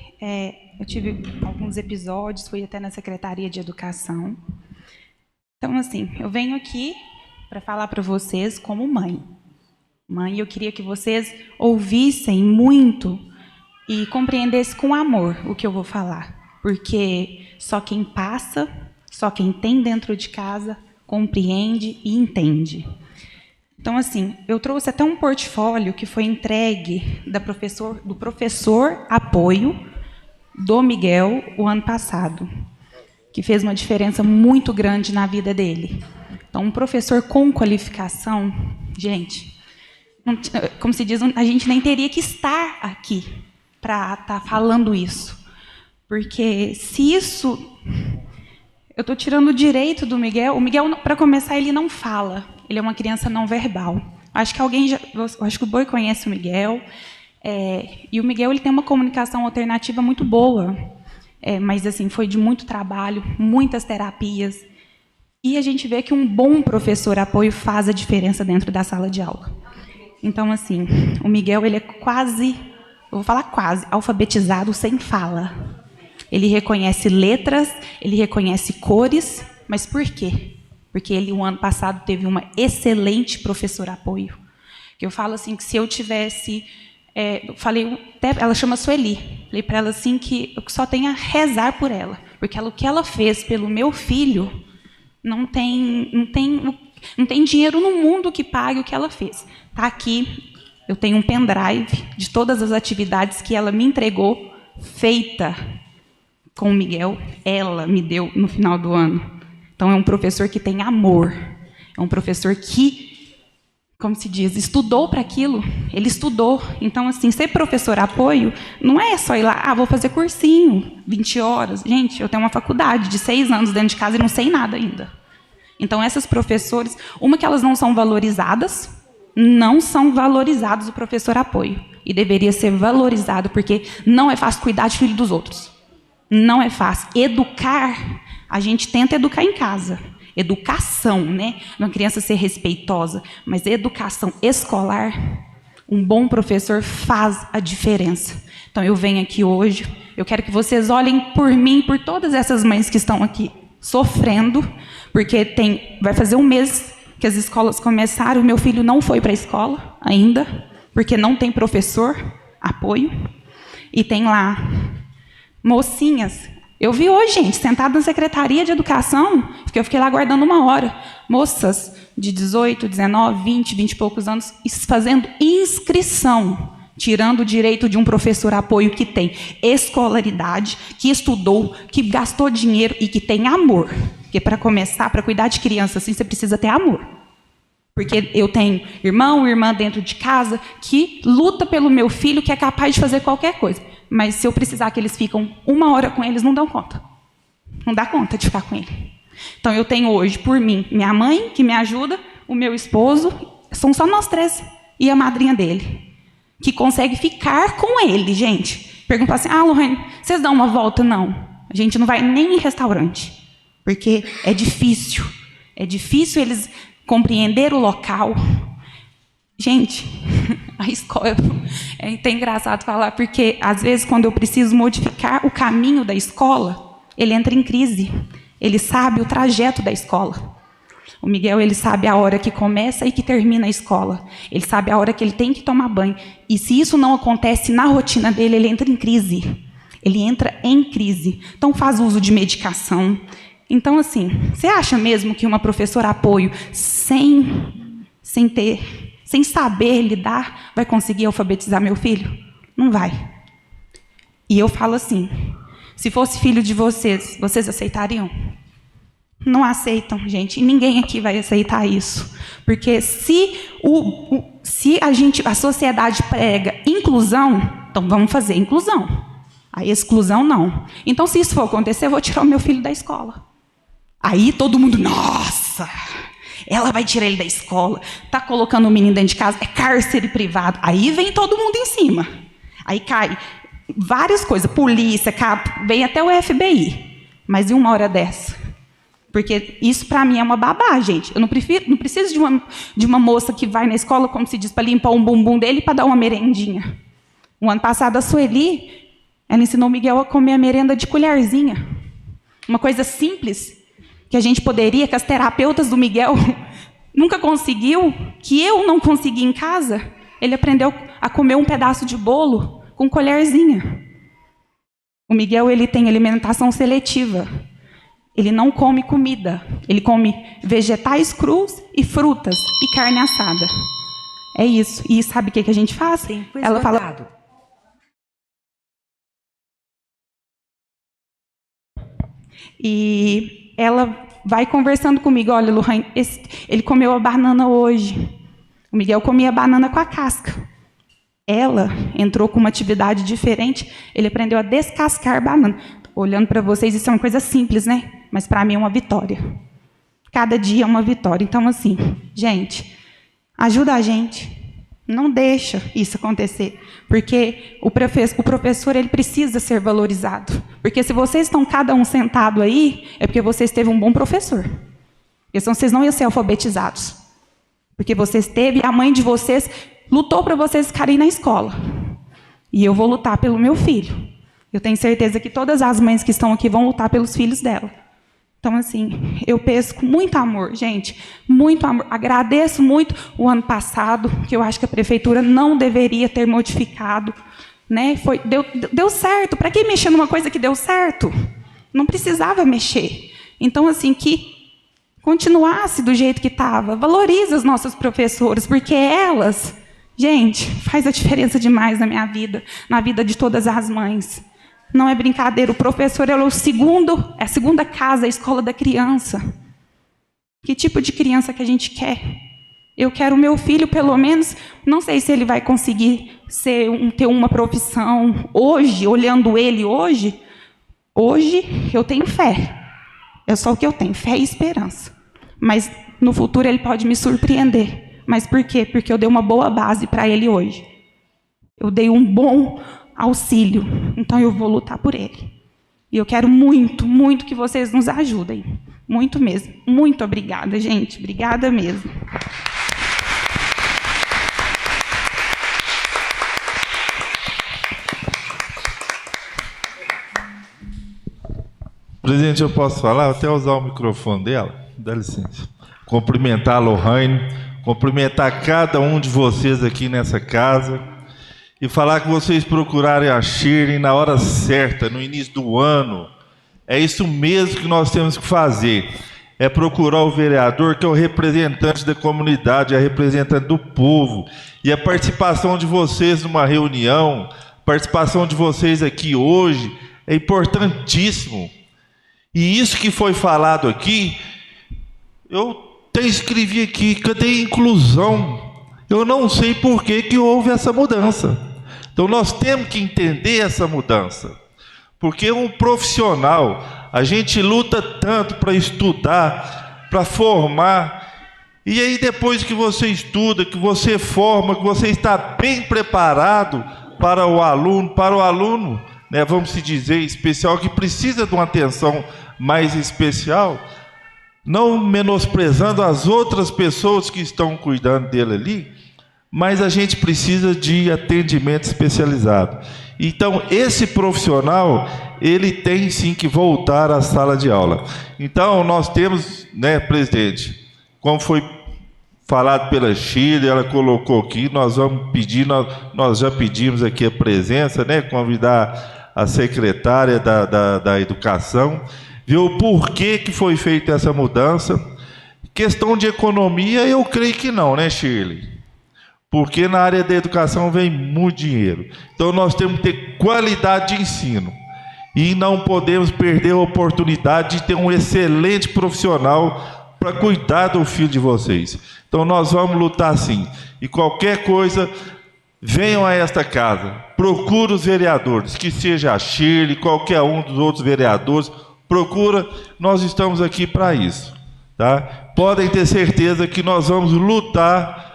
eu tive alguns episódios, fui até na Secretaria de Educação. Então, assim, eu venho aqui para falar para vocês como mãe. Mãe, eu queria que vocês ouvissem muito e compreendessem com amor o que eu vou falar. Porque só quem passa, só quem tem dentro de casa, compreende e entende. Então, assim, eu trouxe até um portfólio que foi entregue do professor apoio do Miguel o ano passado, que fez uma diferença muito grande na vida dele. Então, um professor com qualificação, gente, como se diz, a gente nem teria que estar aqui para estar falando isso. Porque se isso... Eu estou tirando o direito do Miguel. O Miguel, para começar, ele não fala. Ele é uma criança não verbal. Acho que acho que o Boi conhece o Miguel. E o Miguel ele tem uma comunicação alternativa muito boa. Mas assim, foi de muito trabalho, muitas terapias. E a gente vê que um bom professor apoio faz a diferença dentro da sala de aula. Então, assim, o Miguel, ele é quase, eu vou falar quase, alfabetizado sem fala. Ele reconhece letras, ele reconhece cores, mas por quê? Porque ele, o ano passado, teve uma excelente professora apoio. Que eu falo assim, que se eu tivesse... eu falei, ela chama Sueli, falei para ela assim que eu só tenho a rezar por ela, porque o que ela fez pelo meu filho, não tem dinheiro no mundo que pague o que ela fez. Está aqui, eu tenho um pendrive de todas as atividades que ela me entregou, feita com o Miguel, ela me deu no final do ano. Então, é um professor que tem amor, é um professor que, como se diz, estudou para aquilo, ele estudou. Então, assim, ser professor apoio não é só ir lá, vou fazer cursinho, 20 horas. Gente, eu tenho uma faculdade de 6 anos dentro de casa e não sei nada ainda. Então, essas professores, uma que elas não são valorizados o professor apoio. E deveria ser valorizado, porque não é fácil cuidar de filho dos outros. Não é fácil. Educar, a gente tenta educar em casa. Educação, né? Uma criança ser respeitosa, mas educação escolar, um bom professor faz a diferença. Então, eu venho aqui hoje, eu quero que vocês olhem por mim, por todas essas mães que estão aqui sofrendo, porque vai fazer um mês que as escolas começaram, o meu filho não foi para a escola ainda, porque não tem professor apoio, e tem lá mocinhas. Eu vi hoje, gente, sentada na Secretaria de Educação, porque eu fiquei lá aguardando 1 hora, moças de 18, 19, 20 e poucos anos, fazendo inscrição, tirando o direito de um professor apoio que tem escolaridade, que estudou, que gastou dinheiro e que tem amor. Porque para começar, para cuidar de criança assim, você precisa ter amor. Porque eu tenho irmão, irmã dentro de casa que luta pelo meu filho, que é capaz de fazer qualquer coisa. Mas se eu precisar que eles ficam 1 hora com eles, não dão conta. Não dá conta de ficar com ele. Então, eu tenho hoje, por mim, minha mãe, que me ajuda, o meu esposo, são só nós 3, e a madrinha dele, que consegue ficar com ele, gente. Pergunta assim, Lohane, vocês dão uma volta? Não. A gente não vai nem em restaurante, porque é difícil. É difícil eles compreender o local. Gente, a escola é até engraçado falar, porque às vezes quando eu preciso modificar o caminho da escola, ele entra em crise. Ele sabe o trajeto da escola. O Miguel, ele sabe a hora que começa e que termina a escola. Ele sabe a hora que ele tem que tomar banho. E se isso não acontece na rotina dele, ele entra em crise. Ele entra em crise. Então faz uso de medicação. Então, assim, você acha mesmo que uma professora apoio sem saber lidar, vai conseguir alfabetizar meu filho? Não vai. E eu falo assim, se fosse filho de vocês, vocês aceitariam? Não aceitam, gente. E ninguém aqui vai aceitar isso. Porque se a sociedade prega inclusão, então vamos fazer inclusão. A exclusão, não. Então, se isso for acontecer, eu vou tirar o meu filho da escola. Aí todo mundo, nossa... Ela vai tirar ele da escola, está colocando o menino dentro de casa, é cárcere privado. Aí vem todo mundo em cima. Aí cai várias coisas, polícia, vem até o FBI. Mas e 1 hora dessa? Porque isso para mim é uma babá, gente. Eu não preciso de uma moça que vai na escola, como se diz, para limpar um bumbum dele e para dar uma merendinha. O ano passado, a Sueli, ela ensinou o Miguel a comer a merenda de colherzinha. Uma coisa simples, que a gente poderia, que as terapeutas do Miguel nunca conseguiu, que eu não consegui em casa, ele aprendeu a comer um pedaço de bolo com colherzinha. O Miguel, ele tem alimentação seletiva. Ele não come comida. Ele come vegetais crus e frutas e carne assada. É isso. E sabe o que a gente faz? Ela fala... E ela vai conversando comigo, olha, Lohane, ele comeu a banana hoje. O Miguel comia a banana com a casca. Ela entrou com uma atividade diferente, ele aprendeu a descascar banana. Olhando para vocês, isso é uma coisa simples, né? Mas para mim é uma vitória. Cada dia é uma vitória. Então, assim, gente, ajuda a gente. Não deixa isso acontecer, porque o professor ele precisa ser valorizado. Porque se vocês estão cada um sentado aí, é porque vocês teve um bom professor. Porque senão vocês não iam ser alfabetizados. Porque vocês teve, a mãe de vocês lutou para vocês ficarem na escola. E eu vou lutar pelo meu filho. Eu tenho certeza que todas as mães que estão aqui vão lutar pelos filhos dela. Então, assim, eu penso com muito amor, gente, muito amor. Agradeço muito o ano passado, que eu acho que a prefeitura não deveria ter modificado, né? Deu certo. Para que mexer numa coisa que deu certo? Não precisava mexer. Então, assim, que continuasse do jeito que estava. Valorize os nossos professores, porque elas, gente, faz a diferença demais na minha vida, na vida de todas as mães. Não é brincadeira, o professor é a segunda casa, a escola da criança. Que tipo de criança que a gente quer? Eu quero o meu filho, pelo menos, não sei se ele vai conseguir ter uma profissão hoje, olhando ele hoje eu tenho fé. É só o que eu tenho, fé e esperança. Mas no futuro ele pode me surpreender. Mas por quê? Porque eu dei uma boa base para ele hoje. Eu dei um bom auxílio. Então eu vou lutar por ele. E eu quero muito, muito que vocês nos ajudem. Muito mesmo. Muito obrigada, gente. Obrigada mesmo. Presidente, eu posso falar? Até usar o microfone dela? Dá licença. Cumprimentar a Lohane, cumprimentar cada um de vocês aqui nessa casa e falar que vocês procurarem a Shirley na hora certa, no início do ano. É isso mesmo que nós temos que fazer. É procurar o vereador, que é o representante da comunidade, é representante do povo. E a participação de vocês numa reunião, a participação de vocês aqui hoje é importantíssimo. E isso que foi falado aqui, eu até escrevi aqui, cadê a inclusão? Eu não sei por que houve essa mudança. Então nós temos que entender essa mudança. Porque um profissional, a gente luta tanto para estudar, para formar, e aí depois que você estuda, que você forma, que você está bem preparado para o aluno, né, vamos se dizer, especial, que precisa de uma atenção mais especial, não menosprezando as outras pessoas que estão cuidando dele ali, mas a gente precisa de atendimento especializado. Então, esse profissional, ele tem sim que voltar à sala de aula. Então, nós temos, né, presidente, como foi falado pela Shirley, ela colocou aqui, nós vamos pedir, nós já pedimos aqui a presença, né, convidar a secretária da Educação, ver o porquê que foi feita essa mudança. Questão de economia, eu creio que não, né, Shirley? Porque na área da educação vem muito dinheiro. Então nós temos que ter qualidade de ensino. E não podemos perder a oportunidade de ter um excelente profissional para cuidar do filho de vocês. Então nós vamos lutar sim. E qualquer coisa, venham a esta casa. Procure os vereadores, que seja a Shirley, qualquer um dos outros vereadores. Procura, nós estamos aqui para isso, tá? Podem ter certeza que nós vamos lutar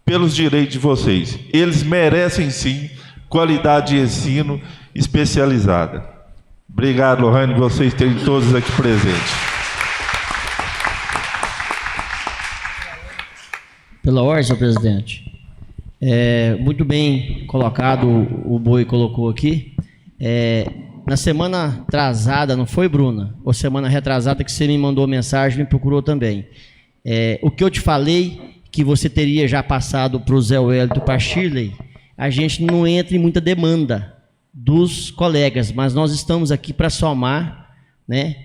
pelos direitos de vocês. Eles merecem sim qualidade de ensino especializada. Obrigado, Lohane, vocês terem todos aqui presentes. Pela ordem, senhor presidente. Muito bem colocado, o Boi colocou aqui. Na semana atrasada, não foi, Bruna? Ou semana retrasada que você me mandou mensagem, me procurou também. O que eu te falei, que você teria já passado para o Zé Wellington, para a Shirley, a gente não entra em muita demanda dos colegas, mas nós estamos aqui para somar, né,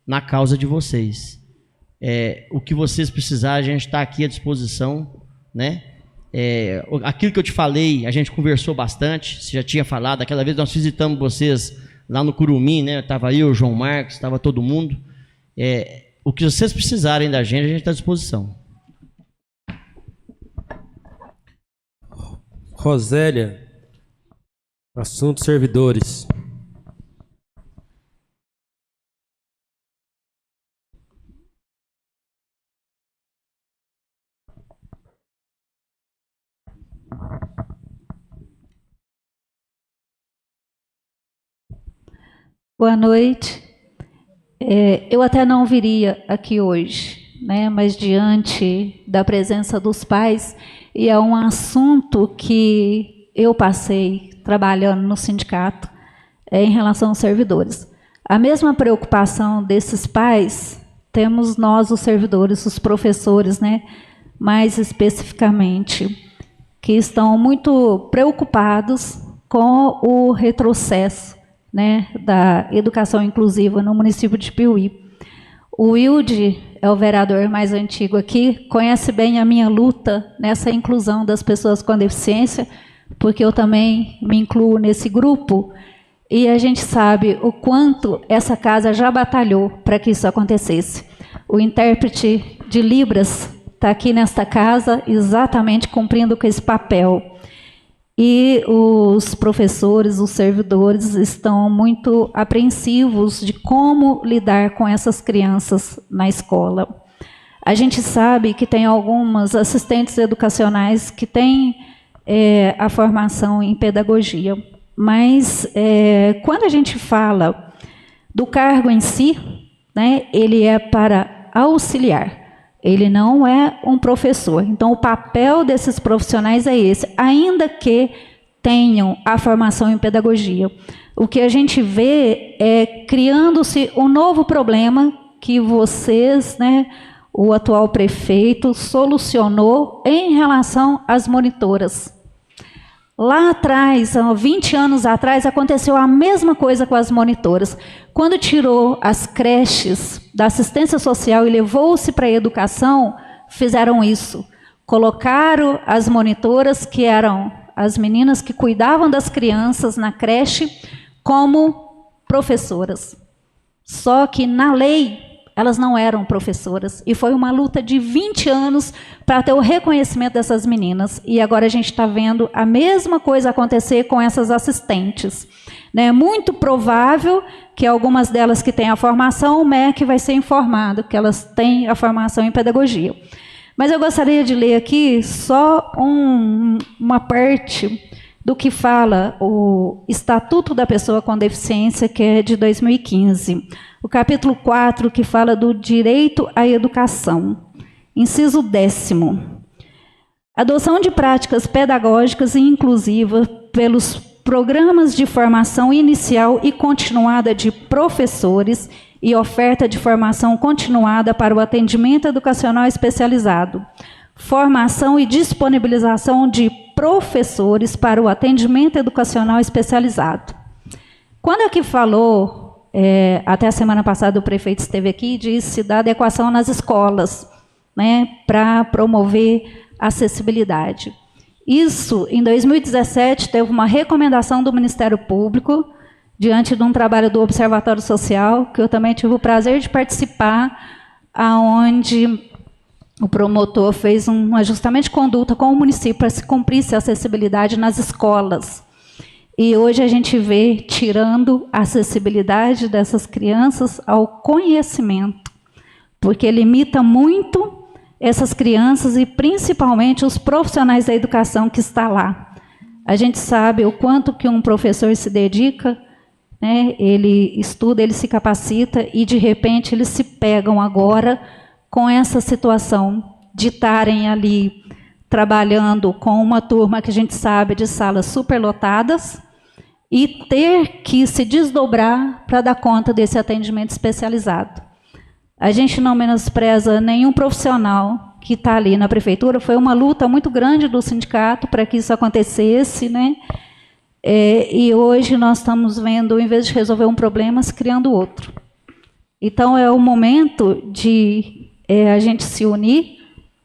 na causa de vocês. O que vocês precisarem, a gente está aqui à disposição, né? Aquilo que eu te falei, a gente conversou bastante, você já tinha falado, aquela vez nós visitamos vocês lá no Curumim, né? Estava eu, o João Marcos, estava todo mundo. O que vocês precisarem da gente, a gente está à disposição. Rosélia, assunto servidores. Boa noite. Eu até não viria aqui hoje, né, mas diante da presença dos pais, e é um assunto que eu passei trabalhando no sindicato em relação aos servidores. A mesma preocupação desses pais temos nós, os servidores, os professores, né, mais especificamente, que estão muito preocupados com o retrocesso, né, da educação inclusiva no município de Piuí. O Wilde é o vereador mais antigo aqui, conhece bem a minha luta nessa inclusão das pessoas com deficiência, porque eu também me incluo nesse grupo, e a gente sabe o quanto essa casa já batalhou para que isso acontecesse. O intérprete de Libras está aqui nesta casa exatamente cumprindo com esse papel. E os professores, os servidores estão muito apreensivos de como lidar com essas crianças na escola. A gente sabe que tem algumas assistentes educacionais que têm a formação em pedagogia, mas quando a gente fala do cargo em si, né, ele é para auxiliar. Ele não é um professor. Então, o papel desses profissionais é esse, ainda que tenham a formação em pedagogia. O que a gente vê é criando-se um novo problema que vocês, né, o atual prefeito, solucionou em relação às monitoras. Lá atrás, há 20 anos atrás, aconteceu a mesma coisa com as monitoras. Quando tirou as creches da assistência social e levou-se para a educação, fizeram isso. Colocaram as monitoras, que eram as meninas que cuidavam das crianças na creche, como professoras. Só que, na lei, elas não eram professoras. E foi uma luta de 20 anos para ter o reconhecimento dessas meninas. E agora a gente está vendo a mesma coisa acontecer com essas assistentes. É muito provável que algumas delas que têm a formação, o MEC vai ser informado, que elas têm a formação em pedagogia. Mas eu gostaria de ler aqui só uma parte do que fala o Estatuto da Pessoa com Deficiência, que é de 2015. O capítulo 4, que fala do direito à educação. Inciso 10º. Adoção de práticas pedagógicas e inclusivas pelos programas de formação inicial e continuada de professores e oferta de formação continuada para o atendimento educacional especializado. Formação e disponibilização de professores para o atendimento educacional especializado. Quando aqui falou, até a semana passada o prefeito esteve aqui e disse da adequação nas escolas, né, para promover acessibilidade. Isso, em 2017, teve uma recomendação do Ministério Público, diante de um trabalho do Observatório Social, que eu também tive o prazer de participar, onde o promotor fez um ajustamento de conduta com o município para se cumprisse a acessibilidade nas escolas. E hoje a gente vê tirando a acessibilidade dessas crianças ao conhecimento, porque limita muito essas crianças e principalmente os profissionais da educação que está lá. A gente sabe o quanto que um professor se dedica, né? Ele estuda, ele se capacita e de repente eles se pegam agora com essa situação de estarem ali trabalhando com uma turma que a gente sabe de salas superlotadas e ter que se desdobrar para dar conta desse atendimento especializado. A gente não menospreza nenhum profissional que está ali na prefeitura, foi uma luta muito grande do sindicato para que isso acontecesse, né? E hoje nós estamos vendo, em vez de resolver um problema, se criando outro. Então, é o momento de a gente se unir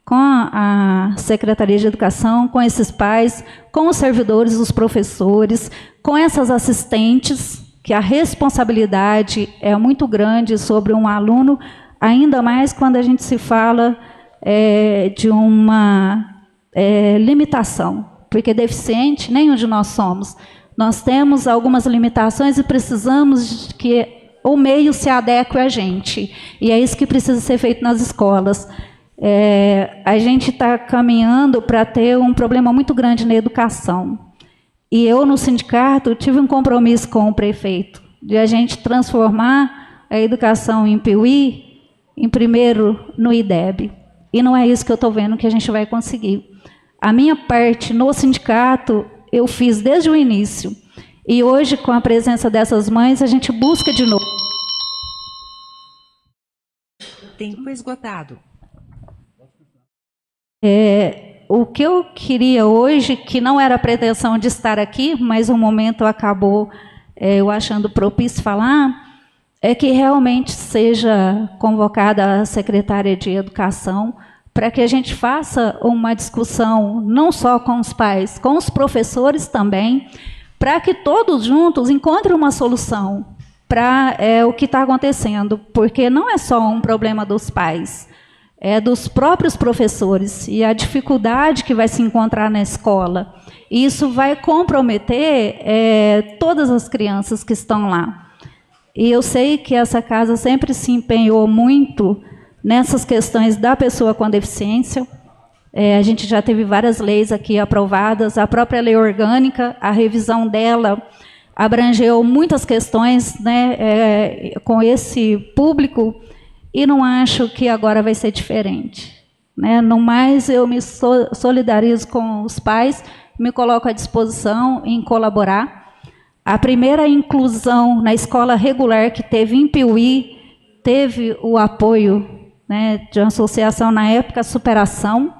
com a Secretaria de Educação, com esses pais, com os servidores, os professores, com essas assistentes, que a responsabilidade é muito grande sobre um aluno, ainda mais quando a gente se fala de uma limitação, porque deficiente nenhum de nós somos. Nós temos algumas limitações e precisamos que o meio se adeque a gente. E é isso que precisa ser feito nas escolas. A gente está caminhando para ter um problema muito grande na educação. E eu, no sindicato, tive um compromisso com o prefeito de a gente transformar a educação em Piuí em primeiro no IDEB. E não é isso que eu estou vendo que a gente vai conseguir. A minha parte no sindicato eu fiz desde o início. E hoje, com a presença dessas mães, a gente busca de novo. Tempo esgotado. O que eu queria hoje, que não era a pretensão de estar aqui, mas o momento acabou eu achando propício falar, é que realmente seja convocada a secretária de Educação para que a gente faça uma discussão, não só com os pais, com os professores também, para que todos juntos encontrem uma solução para o que está acontecendo, porque não é só um problema dos pais, é dos próprios professores e a dificuldade que vai se encontrar na escola. E isso vai comprometer todas as crianças que estão lá. E eu sei que essa casa sempre se empenhou muito nessas questões da pessoa com deficiência. A gente já teve várias leis aqui aprovadas, a própria lei orgânica, a revisão dela abrangeu muitas questões, né, com esse público, e não acho que agora vai ser diferente, né? No mais, eu me solidarizo com os pais, me coloco à disposição em colaborar. A primeira inclusão na escola regular que teve em Piuí, teve o apoio, né, de uma associação na época, Superação,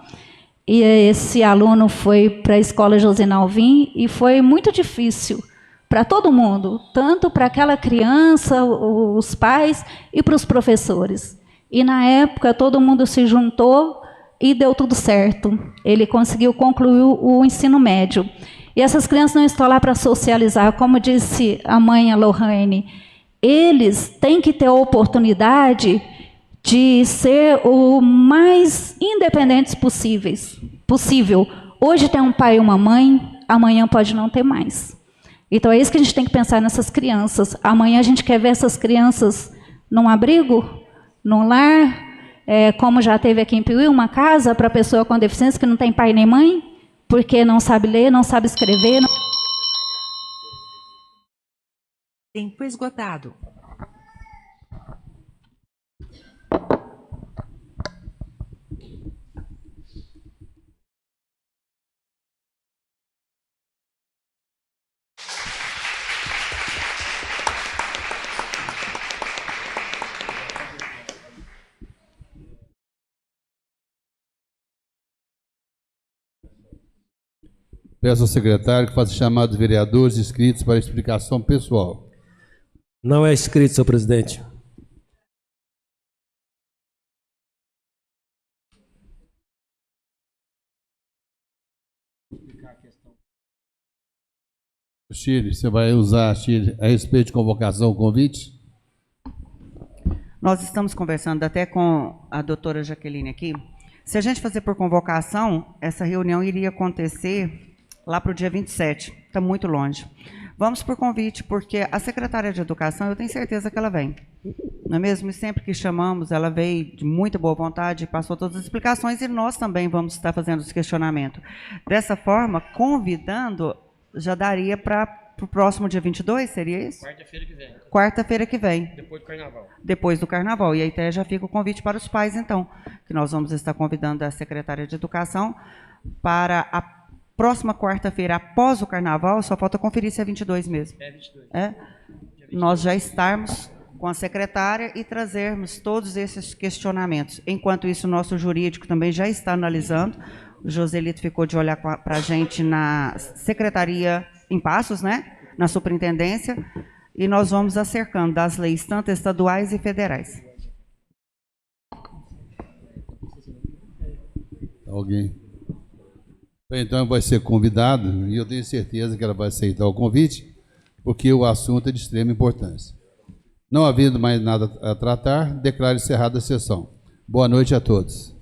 e esse aluno foi para a escola Josinal Alvim, e foi muito difícil para todo mundo, tanto para aquela criança, os pais e para os professores. E na época todo mundo se juntou e deu tudo certo. Ele conseguiu concluir o ensino médio. E essas crianças não estão lá para socializar, como disse a mãe, a Lohane, eles têm que ter a oportunidade de ser o mais independentes possível. Hoje tem um pai e uma mãe, amanhã pode não ter mais. Então é isso que a gente tem que pensar nessas crianças. Amanhã a gente quer ver essas crianças num abrigo, num lar, como já teve aqui em Piuí, uma casa para pessoa com deficiência que não tem pai nem mãe, porque não sabe ler, não sabe escrever. Tempo esgotado. Peço ao secretário que faça chamar os vereadores inscritos para explicação pessoal. Não é inscrito, senhor presidente. Chile, você vai usar, Chile, a respeito de convocação, convite? Nós estamos conversando até com a doutora Jaqueline aqui. Se a gente fazer por convocação, essa reunião iria acontecer lá para o dia 27, está muito longe. Vamos por convite, porque a secretária de Educação, eu tenho certeza que ela vem. Não é mesmo? E sempre que chamamos, ela veio de muita boa vontade, passou todas as explicações, e nós também vamos estar fazendo esse questionamento. Dessa forma, convidando, já daria para o próximo dia 22, seria isso? Quarta-feira que vem. Quarta-feira que vem. Depois do carnaval. Depois do carnaval. E aí até já fica o convite para os pais, então, que nós vamos estar convidando a secretária de Educação para a próxima quarta-feira, após o carnaval, só falta conferir se é 22 mesmo. É 22. Nós já estarmos com a secretária e trazermos todos esses questionamentos. Enquanto isso, o nosso jurídico também já está analisando. O Joselito ficou de olhar para a gente na secretaria em Passos, né? Na superintendência. E nós vamos acercando das leis, tanto estaduais e federais. Alguém? Então vai ser convidado, e eu tenho certeza que ela vai aceitar o convite, porque o assunto é de extrema importância. Não havendo mais nada a tratar, declaro encerrada a sessão. Boa noite a todos.